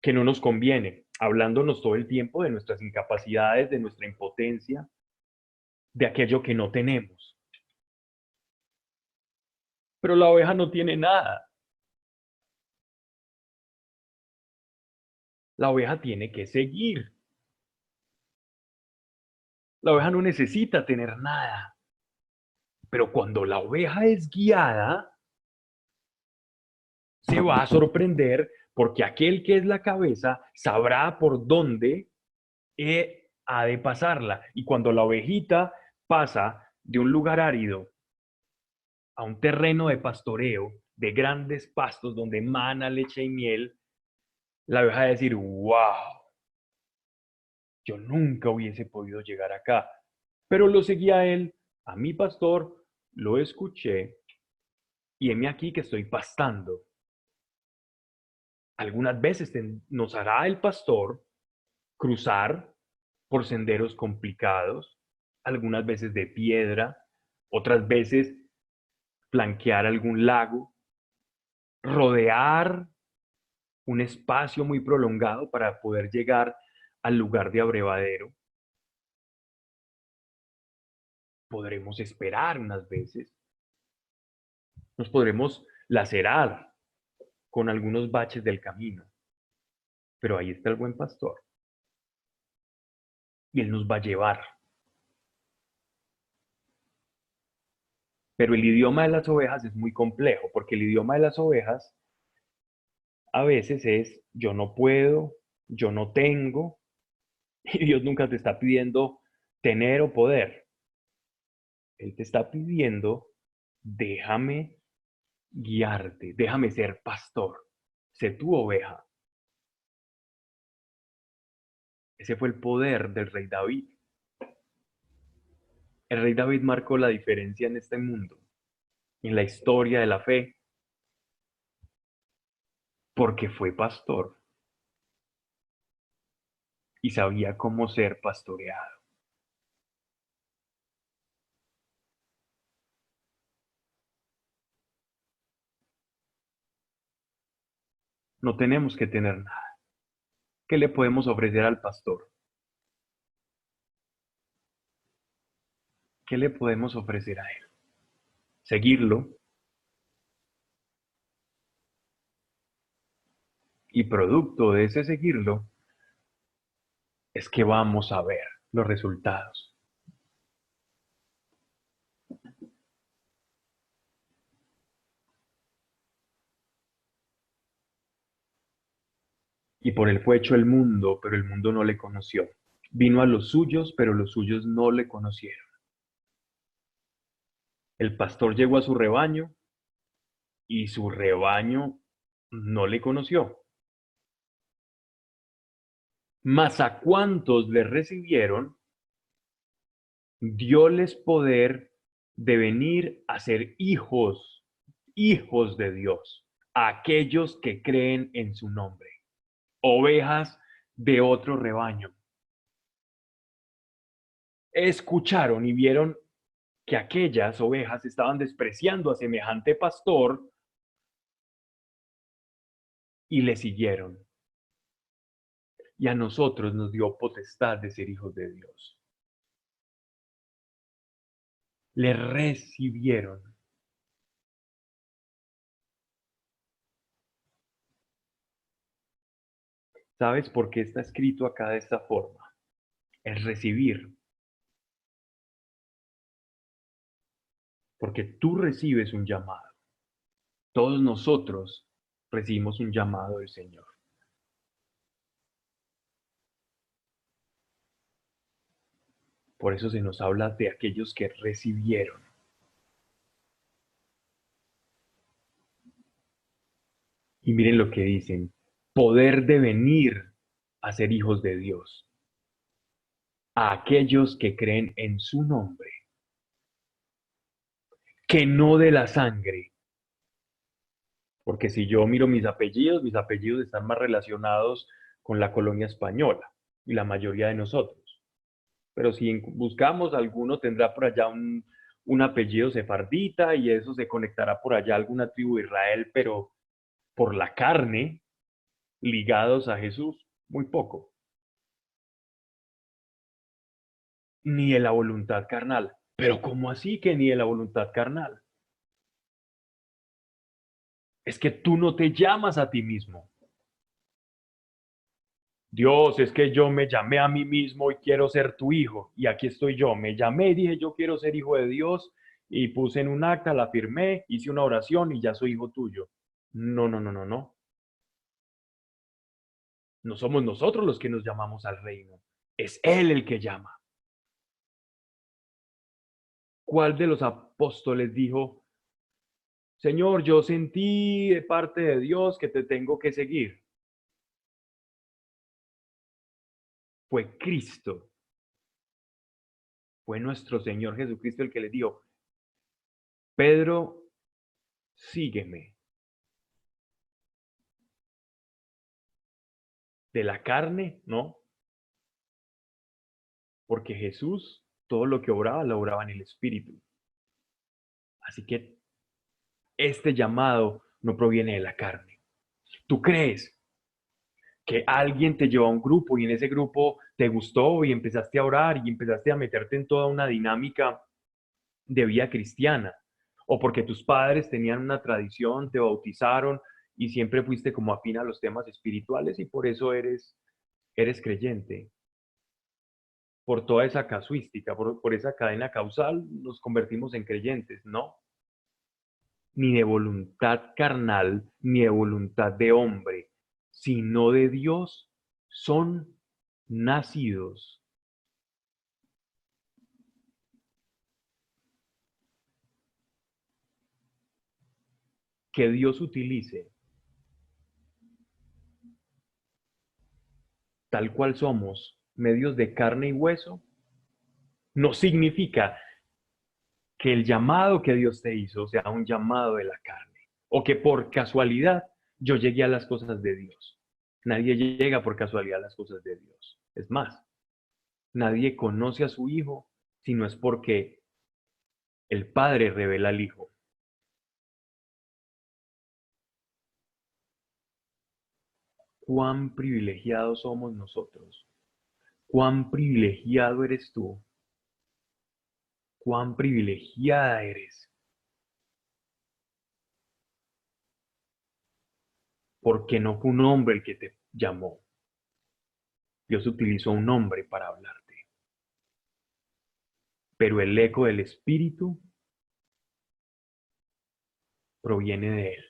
que no nos conviene, hablándonos todo el tiempo de nuestras incapacidades, de nuestra impotencia, de aquello que no tenemos. Pero la oveja no tiene nada. La oveja tiene que seguir. La oveja no necesita tener nada. Pero cuando la oveja es guiada, se va a sorprender porque aquel que es la cabeza sabrá por dónde ha de pasarla. Y cuando la ovejita pasa de un lugar árido a un terreno de pastoreo, de grandes pastos donde mana leche y miel, la oveja va a decir, wow, yo nunca hubiese podido llegar acá. Pero lo seguía a él, a mi pastor, lo escuché y heme aquí que estoy pastando. Algunas veces nos hará el pastor cruzar por senderos complicados, algunas veces de piedra, otras veces flanquear algún lago, rodear un espacio muy prolongado para poder llegar al lugar de abrevadero. podremos esperar unas veces, nos podremos lacerar con algunos baches del camino, pero ahí está el buen pastor y él nos va a llevar. Pero el idioma de las ovejas es muy complejo, porque el idioma de las ovejas a veces es yo no puedo, yo no tengo, y Dios nunca te está pidiendo tener o poder. Él te está pidiendo, déjame guiarte, déjame ser pastor, sé tu oveja. Ese fue el poder del rey David. El rey David marcó la diferencia en este mundo, en la historia de la fe, porque fue pastor y sabía cómo ser pastoreado. No tenemos que tener nada. ¿Qué le podemos ofrecer al pastor? ¿Qué le podemos ofrecer a él? Seguirlo, y producto de ese seguirlo es que vamos a ver los resultados. Y por él fue hecho el mundo, pero el mundo no le conoció. Vino a los suyos, pero los suyos no le conocieron. El pastor llegó a su rebaño y su rebaño no le conoció. Mas a cuantos le recibieron, dióles poder de venir a ser hijos, hijos de Dios, a aquellos que creen en su nombre, ovejas de otro rebaño. Escucharon y vieron que aquellas ovejas estaban despreciando a semejante pastor y le siguieron. Y a nosotros nos dio potestad de ser hijos de Dios. Le recibieron. ¿Sabes por qué está escrito acá de esta forma? Es recibir. Porque tú recibes un llamado. Todos nosotros recibimos un llamado del Señor. Por eso se nos habla de aquellos que recibieron. Y miren lo que dicen, poder de venir a ser hijos de Dios, a aquellos que creen en su nombre, que no de la sangre. Porque si yo miro mis apellidos están más relacionados con la colonia española y la mayoría de nosotros. Pero si buscamos, alguno tendrá por allá un apellido sefardita y eso se conectará por allá a alguna tribu de Israel, pero por la carne, ligados a Jesús, muy poco. Ni de la voluntad carnal. Pero ¿cómo así que ni de la voluntad carnal? Es que tú no te llamas a ti mismo. Dios, es que yo me llamé a mí mismo y quiero ser tu hijo. Y aquí estoy yo. Me llamé y dije, yo quiero ser hijo de Dios. Y puse en un acta, la firmé, hice una oración y ya soy hijo tuyo. No, no, no, no, no. No somos nosotros los que nos llamamos al reino. Es Él el que llama. ¿Cuál de los apóstoles dijo, Señor, yo sentí de parte de Dios que te tengo que seguir? Fue Cristo, fue nuestro Señor Jesucristo el que le dijo, Pedro, sígueme. De la carne, no, porque Jesús todo lo que obraba, lo obraba en el Espíritu. Así que este llamado no proviene de la carne. ¿Tú crees que alguien te llevó a un grupo y en ese grupo te gustó y empezaste a orar y empezaste a meterte en toda una dinámica de vida cristiana, o porque tus padres tenían una tradición, te bautizaron y siempre fuiste como afín a los temas espirituales y por eso eres creyente. Por toda esa casuística, por esa cadena causal, nos convertimos en creyentes, ¿no? Ni de voluntad carnal, ni de voluntad de hombre, sino de Dios son nacidos. Que Dios utilice tal cual somos, medios de carne y hueso, no significa que el llamado que Dios te hizo sea un llamado de la carne, o que por casualidad yo llegué a las cosas de Dios. Nadie llega por casualidad a las cosas de Dios. Es más, nadie conoce a su hijo si no es porque el Padre revela al Hijo. Cuán privilegiados somos nosotros. Cuán privilegiado eres tú. Cuán privilegiada eres. Porque no fue un hombre el que te llamó. Dios utilizó un hombre para hablarte. Pero el eco del Espíritu proviene de Él.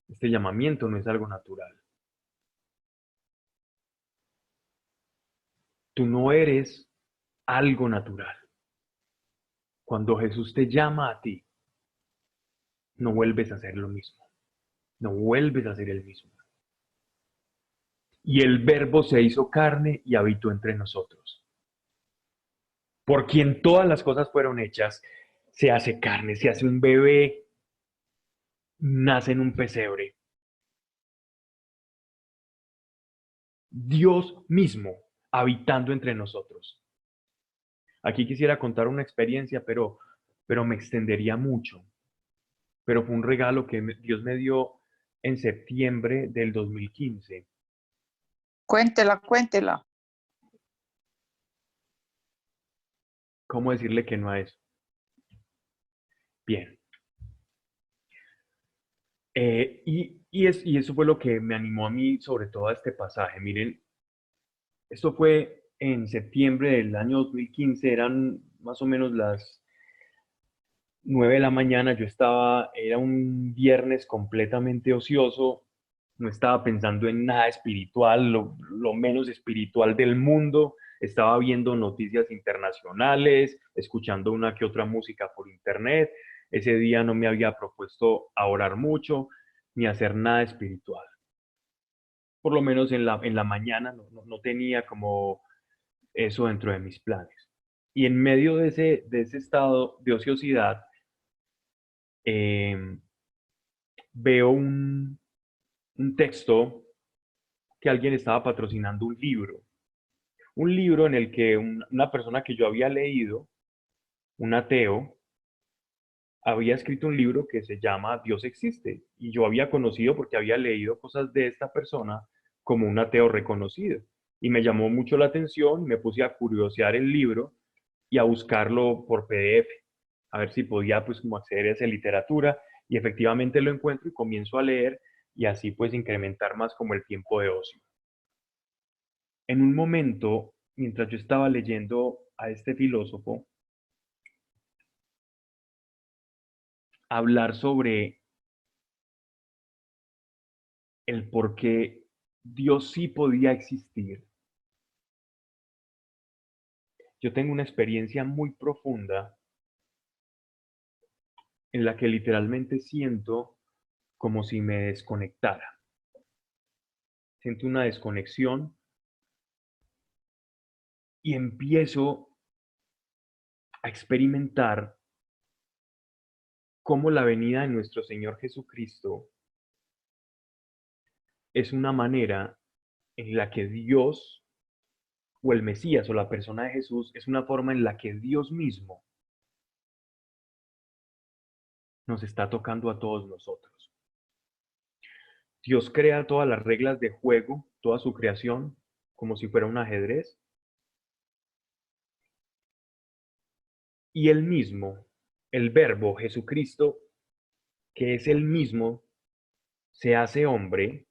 Este llamamiento no es algo natural. Tú no eres algo natural. Cuando Jesús te llama a ti, no vuelves a hacer lo mismo. No vuelves a ser el mismo. Y el Verbo se hizo carne y habitó entre nosotros. Por quien todas las cosas fueron hechas, se hace carne, se hace un bebé, nace en un pesebre. Dios mismo habitando entre nosotros. Aquí quisiera contar una experiencia, pero me extendería mucho. Pero fue un regalo que Dios me dio en septiembre del 2015. Cuéntela, cuéntela. ¿Cómo decirle que no a eso? Bien. Y eso fue lo que me animó a mí sobre todo a este pasaje. Miren, esto fue en septiembre del año 2015, eran más o menos las 9 de la mañana, era un viernes completamente ocioso, no estaba pensando en nada espiritual, lo menos espiritual del mundo, estaba viendo noticias internacionales, escuchando una que otra música por internet. Ese día no me había propuesto a orar mucho ni hacer nada espiritual. Por lo menos en la mañana no tenía como eso dentro de mis planes. Y en medio de ese estado de ociosidad, eh, veo un texto que alguien estaba patrocinando un libro en el que una persona que yo había leído, un ateo, había escrito un libro que se llama Dios existe, y yo había conocido porque había leído cosas de esta persona como un ateo reconocido, y me llamó mucho la atención, me puse a curiosear el libro y a buscarlo por PDF, a ver si podía pues como acceder a esa literatura, y efectivamente lo encuentro y comienzo a leer y así pues incrementar más como el tiempo de ocio. En un momento, mientras yo estaba leyendo a este filósofo, hablar sobre el por qué Dios sí podía existir, yo tengo una experiencia muy profunda en la que literalmente siento como si me desconectara. Siento una desconexión y empiezo a experimentar cómo la venida de nuestro Señor Jesucristo es una manera en la que Dios o el Mesías o la persona de Jesús es una forma en la que Dios mismo nos está tocando a todos nosotros. Dios crea todas las reglas de juego, toda su creación, como si fuera un ajedrez. Y el mismo, el Verbo Jesucristo, que es el mismo, se hace hombre,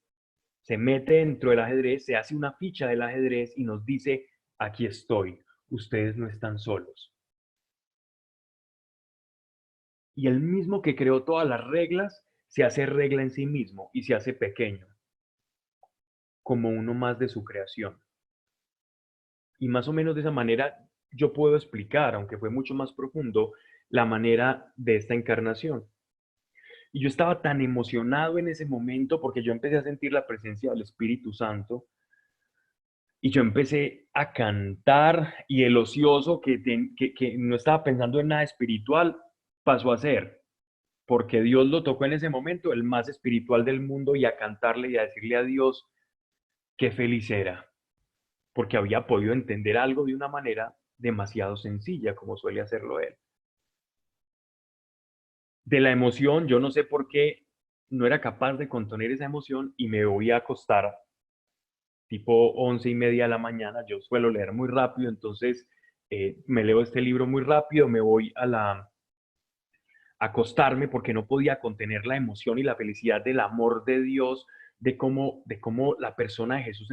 se mete dentro del ajedrez, se hace una ficha del ajedrez y nos dice, aquí estoy, ustedes no están solos. Y el mismo que creó todas las reglas, se hace regla en sí mismo y se hace pequeño, como uno más de su creación. Y más o menos de esa manera yo puedo explicar, aunque fue mucho más profundo, la manera de esta encarnación. Y yo estaba tan emocionado en ese momento porque yo empecé a sentir la presencia del Espíritu Santo y yo empecé a cantar y el ocioso que no estaba pensando en nada espiritual pasó a ser, porque Dios lo tocó en ese momento, el más espiritual del mundo y a cantarle y a decirle a Dios qué feliz era, porque había podido entender algo de una manera demasiado sencilla como suele hacerlo él. De la emoción, yo no sé por qué no era capaz de contener esa emoción y me voy a acostar tipo 11:30 de la mañana. Yo suelo leer muy rápido, entonces me leo este libro muy rápido, me voy a acostarme porque no podía contener la emoción y la felicidad del amor de Dios, de cómo la persona de Jesús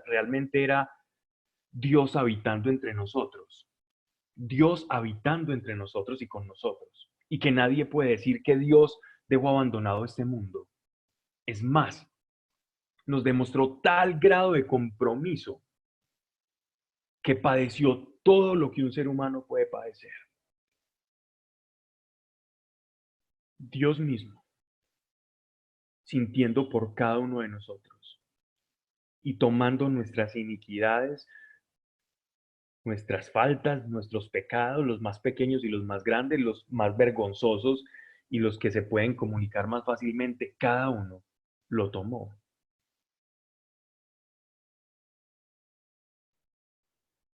realmente era Dios habitando entre nosotros. Dios habitando entre nosotros y con nosotros. Y que nadie puede decir que Dios dejó abandonado este mundo. Es más, nos demostró tal grado de compromiso que padeció todo lo que un ser humano puede padecer. Dios mismo, sintiendo por cada uno de nosotros y tomando nuestras iniquidades, nuestras faltas, nuestros pecados, los más pequeños y los más grandes, los más vergonzosos y los que se pueden comunicar más fácilmente, cada uno lo tomó.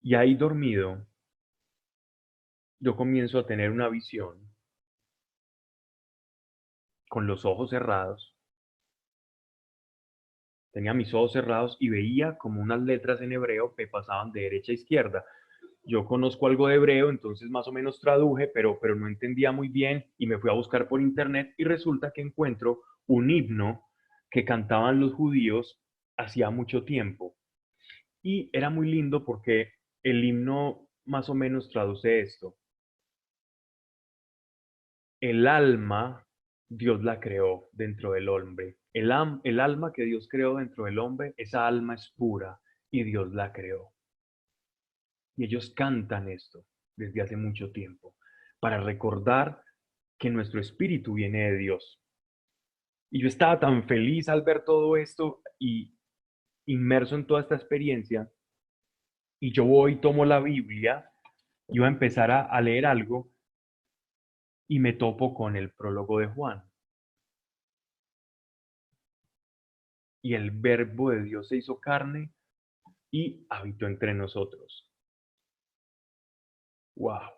Y ahí dormido, yo comienzo a tener una visión con los ojos cerrados. Tenía mis ojos cerrados y veía como unas letras en hebreo que pasaban de derecha a izquierda. Yo conozco algo de hebreo, entonces más o menos traduje, pero no entendía muy bien y me fui a buscar por internet y resulta que encuentro un himno que cantaban los judíos hacía mucho tiempo. Y era muy lindo porque el himno más o menos traduce esto. El alma, Dios la creó dentro del hombre. El alma que Dios creó dentro del hombre, esa alma es pura y Dios la creó. Y ellos cantan esto desde hace mucho tiempo para recordar que nuestro espíritu viene de Dios. Y yo estaba tan feliz al ver todo esto y inmerso en toda esta experiencia. Y yo voy, tomo la Biblia y voy a empezar a leer algo y me topo con el prólogo de Juan. Y el verbo de Dios se hizo carne y habitó entre nosotros. ¡Wow!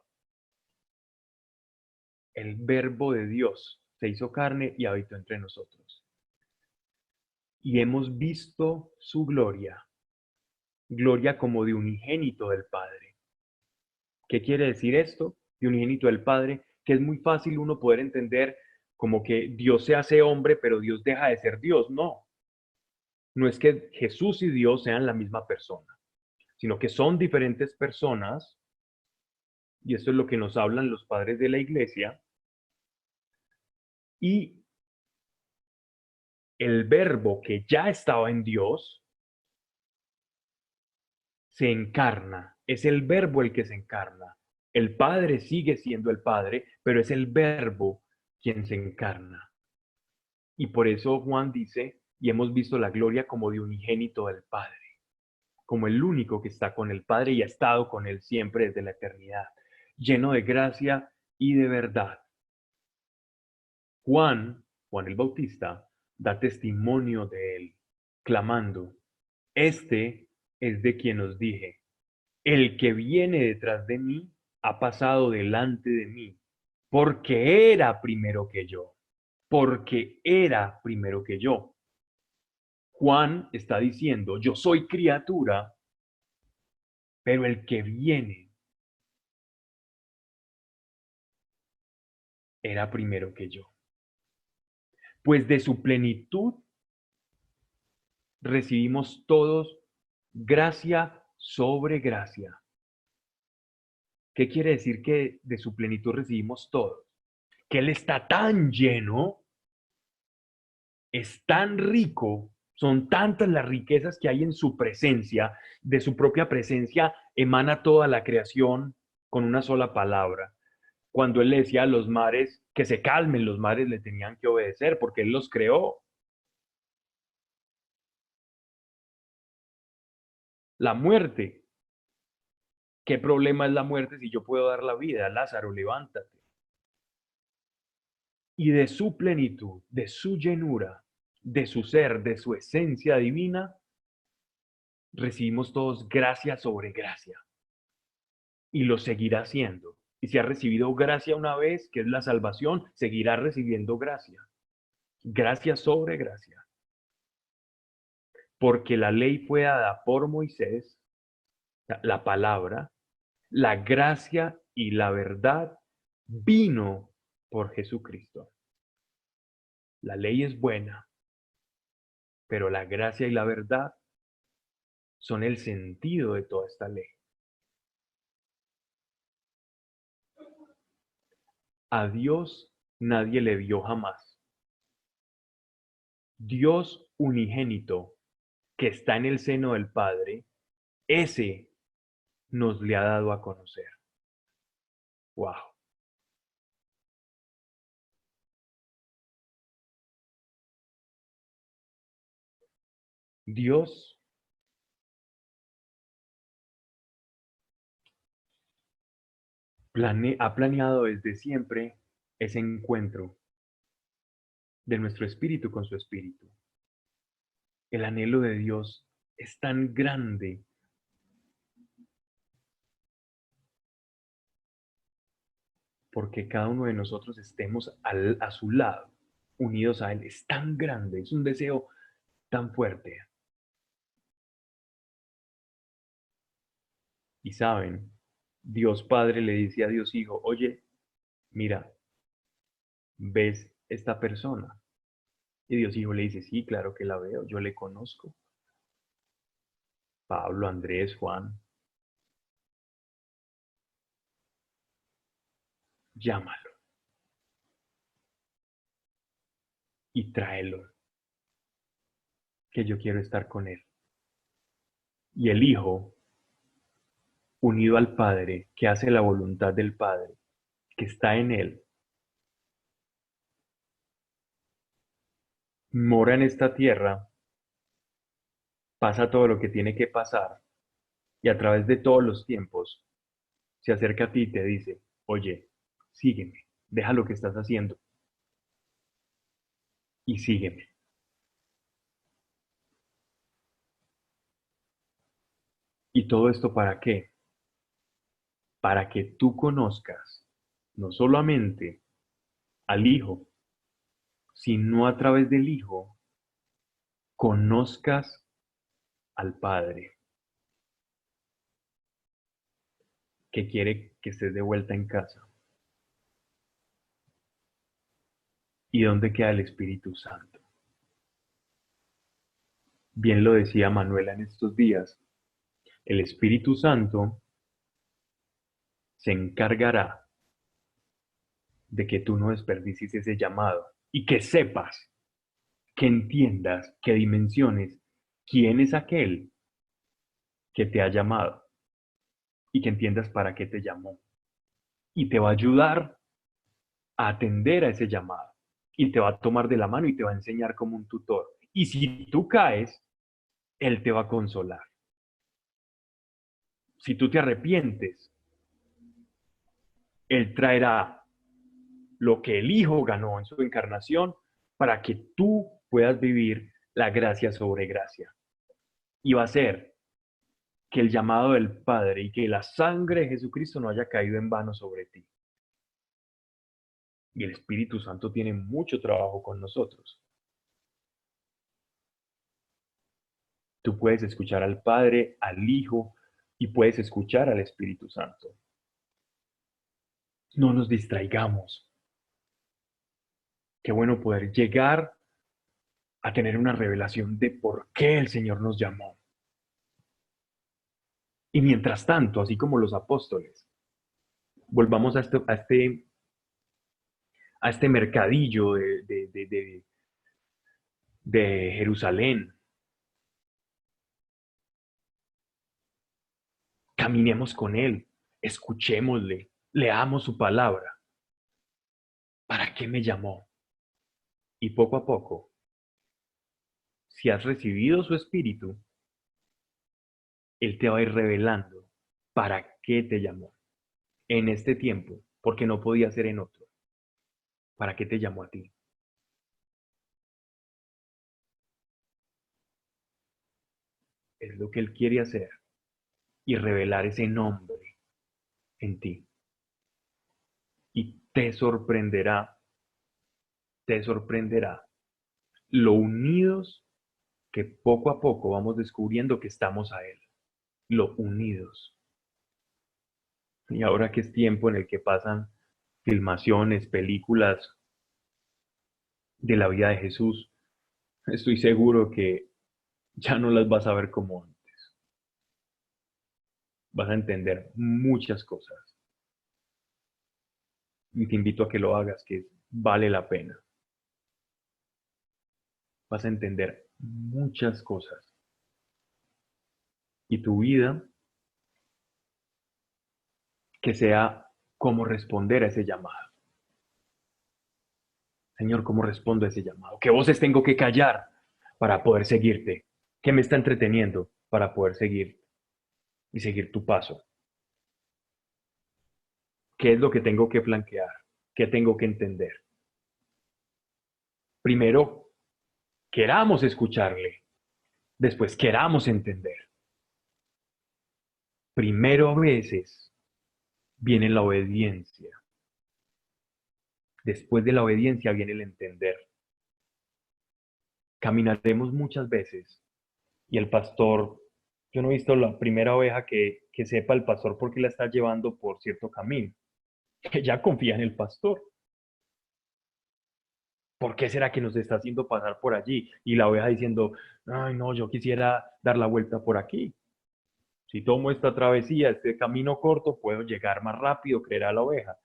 El verbo de Dios se hizo carne y habitó entre nosotros. Y hemos visto su gloria, gloria como de unigénito del Padre. ¿Qué quiere decir esto? De unigénito del Padre, que es muy fácil uno poder entender como que Dios se hace hombre, pero Dios deja de ser Dios. No, no es que Jesús y Dios sean la misma persona, sino que son diferentes personas, y esto es lo que nos hablan los padres de la iglesia, y el verbo que ya estaba en Dios se encarna, es el verbo el que se encarna. El Padre sigue siendo el Padre, pero es el verbo quien se encarna. Y por eso Juan dice, y hemos visto la gloria como de unigénito del Padre, como el único que está con el Padre y ha estado con él siempre desde la eternidad, lleno de gracia y de verdad. Juan el Bautista, da testimonio de él, clamando, este es de quien os dije, el que viene detrás de mí ha pasado delante de mí, porque era primero que yo, porque era primero que yo. Juan está diciendo, yo soy criatura, pero el que viene era primero que yo. Pues de su plenitud recibimos todos gracia sobre gracia. ¿Qué quiere decir que de su plenitud recibimos todos? Que Él está tan lleno, es tan rico, son tantas las riquezas que hay en su presencia, de su propia presencia emana toda la creación con una sola palabra. Cuando Él le decía a los mares que se calmen, los mares le tenían que obedecer porque Él los creó. La muerte. ¿Qué problema es la muerte si yo puedo dar la vida? Lázaro, levántate. Y de su plenitud, de su llenura, de su ser, de su esencia divina, recibimos todos gracia sobre gracia. Y lo seguirá haciendo. Y si ha recibido gracia una vez, que es la salvación, seguirá recibiendo gracia. Gracia sobre gracia. Porque la ley fue dada por Moisés, la palabra, la gracia y la verdad vino por Jesucristo. La ley es buena, pero la gracia y la verdad son el sentido de toda esta ley. A Dios nadie le vio jamás. Dios unigénito, que está en el seno del Padre, ese nos le ha dado a conocer. ¡Wow! Dios ha planeado desde siempre ese encuentro de nuestro espíritu con su espíritu. El anhelo de Dios es tan grande porque cada uno de nosotros estemos a su lado, unidos a Él. Es tan grande, es un deseo tan fuerte. Y saben, Dios Padre le dice a Dios Hijo, oye, mira, ¿ves esta persona? Y Dios Hijo le dice, sí, claro que la veo, yo le conozco. Pablo, Andrés, Juan, llámalo y tráelo, que yo quiero estar con él. Y el Hijo, unido al Padre, que hace la voluntad del Padre, que está en él, mora en esta tierra, pasa todo lo que tiene que pasar y a través de todos los tiempos se acerca a ti y te dice, oye, sígueme, deja lo que estás haciendo y sígueme. ¿Y todo esto para qué? Para que tú conozcas no solamente al Hijo, sino a través del Hijo, conozcas al Padre, que quiere que estés de vuelta en casa. ¿Y dónde queda el Espíritu Santo? Bien lo decía Manuela en estos días, el Espíritu Santo se encargará de que tú no desperdicies ese llamado y que sepas, que entiendas, que dimensiones quién es aquel que te ha llamado y que entiendas para qué te llamó. Y te va a ayudar a atender a ese llamado y te va a tomar de la mano y te va a enseñar como un tutor. Y si tú caes, Él te va a consolar. Si tú te arrepientes, Él traerá lo que el Hijo ganó en su encarnación para que tú puedas vivir la gracia sobre gracia. Y va a ser que el llamado del Padre y que la sangre de Jesucristo no haya caído en vano sobre ti. Y el Espíritu Santo tiene mucho trabajo con nosotros. Tú puedes escuchar al Padre, al Hijo y puedes escuchar al Espíritu Santo. No nos distraigamos. Qué bueno poder llegar a tener una revelación de por qué el Señor nos llamó. Y mientras tanto, así como los apóstoles, volvamos a este mercadillo de Jerusalén. Caminemos con Él, escuchémosle, leamos su palabra. ¿Para qué me llamó? Y poco a poco, si has recibido su espíritu, Él te va a ir revelando para qué te llamó en este tiempo, porque no podía ser en otro. ¿Para qué te llamó a ti? Es lo que Él quiere hacer y revelar ese nombre en ti. Y te sorprenderá lo unidos que poco a poco vamos descubriendo que estamos a Él, lo unidos. Y ahora que es tiempo en el que pasan filmaciones, películas de la vida de Jesús, estoy seguro que ya no las vas a ver como antes. Vas a entender muchas cosas. Y te invito a que lo hagas, que vale la pena. Vas a entender muchas cosas. Y tu vida, que sea cómo responder a ese llamado. Señor, ¿cómo respondo a ese llamado? ¿Qué voces tengo que callar para poder seguirte? ¿Qué me está entreteniendo para poder seguir y seguir tu paso? ¿Qué es lo que tengo que flanquear? ¿Qué tengo que entender? Primero, queramos escucharle. Después, queramos entender. Primero a veces viene la obediencia. Después de la obediencia viene el entender. Caminaremos muchas veces y el pastor, yo no he visto la primera oveja que sepa el pastor por qué la está llevando por cierto camino. Que ya confía en el pastor. ¿Por qué será que nos está haciendo pasar por allí? Y la oveja diciendo, ay, no, yo quisiera dar la vuelta por aquí. Si tomo esta travesía, este camino corto, puedo llegar más rápido, creerá la oveja.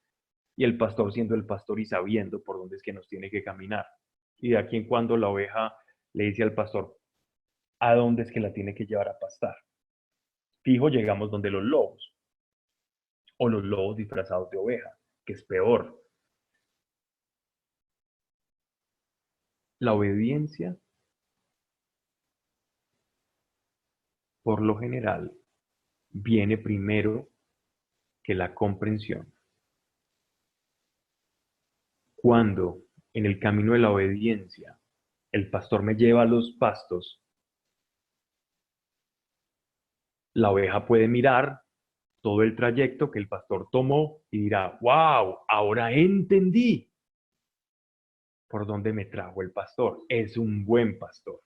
Y el pastor siendo el pastor y sabiendo por dónde es que nos tiene que caminar. Y de aquí en cuando la oveja le dice al pastor, ¿a dónde es que la tiene que llevar a pastar? Fijo, llegamos donde los lobos, o los lobos disfrazados de oveja, que es peor. La obediencia, por lo general, viene primero que la comprensión. Cuando en el camino de la obediencia el pastor me lleva a los pastos, la oveja puede mirar todo el trayecto que el pastor tomó y dirá, wow, ahora entendí por dónde me trajo el pastor. Es un buen pastor.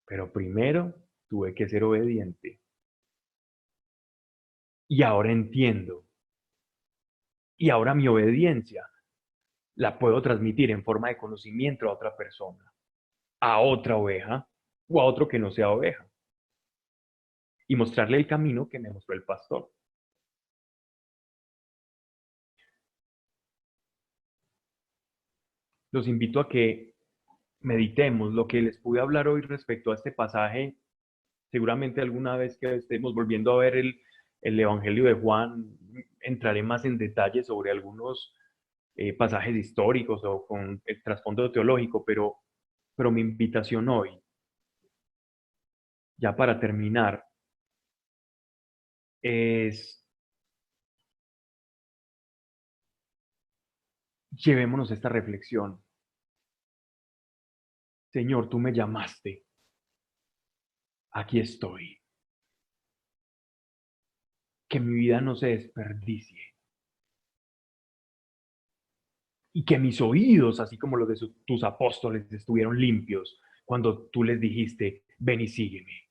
Pero primero tuve que ser obediente. Y ahora entiendo. Y ahora mi obediencia la puedo transmitir en forma de conocimiento a otra persona, a otra oveja o a otro que no sea oveja. Y mostrarle el camino que me mostró el pastor. Los invito a que meditemos lo que les pude hablar hoy respecto a este pasaje. Seguramente alguna vez que estemos volviendo a ver el Evangelio de Juan, entraré más en detalle sobre algunos pasajes históricos o con el trasfondo teológico, pero mi invitación hoy, ya para terminar, es llevémonos esta reflexión. Señor, tú me llamaste, aquí estoy. Que mi vida no se desperdicie. Y que mis oídos, así como los de tus apóstoles, estuvieron limpios cuando tú les dijiste, ven y sígueme.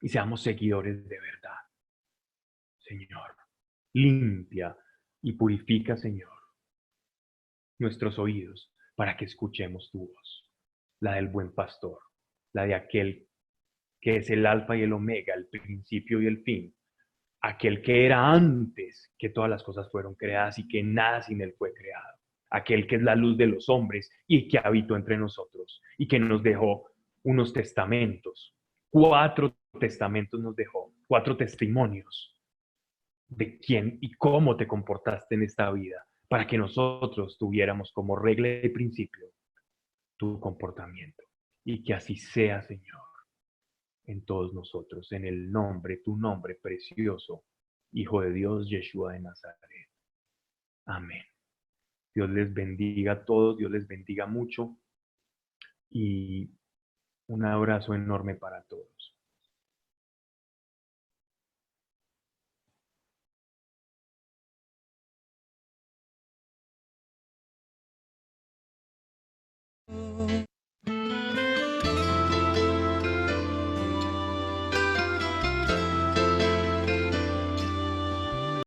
Y seamos seguidores de verdad. Señor, limpia y purifica, Señor, nuestros oídos para que escuchemos tu voz, la del buen pastor, la de aquel que es el alfa y el omega, el principio y el fin, aquel que era antes que todas las cosas fueron creadas y que nada sin él fue creado, aquel que es la luz de los hombres y que habitó entre nosotros y que nos dejó unos testamentos, 4 testamentos nos dejó, 4 testimonios de quién y cómo te comportaste en esta vida, para que nosotros tuviéramos como regla y principio tu comportamiento. Y que así sea, Señor, en todos nosotros, en el nombre, tu nombre precioso, Hijo de Dios, Yeshua de Nazaret. Amén. Dios les bendiga a todos, Dios les bendiga mucho y un abrazo enorme para todos.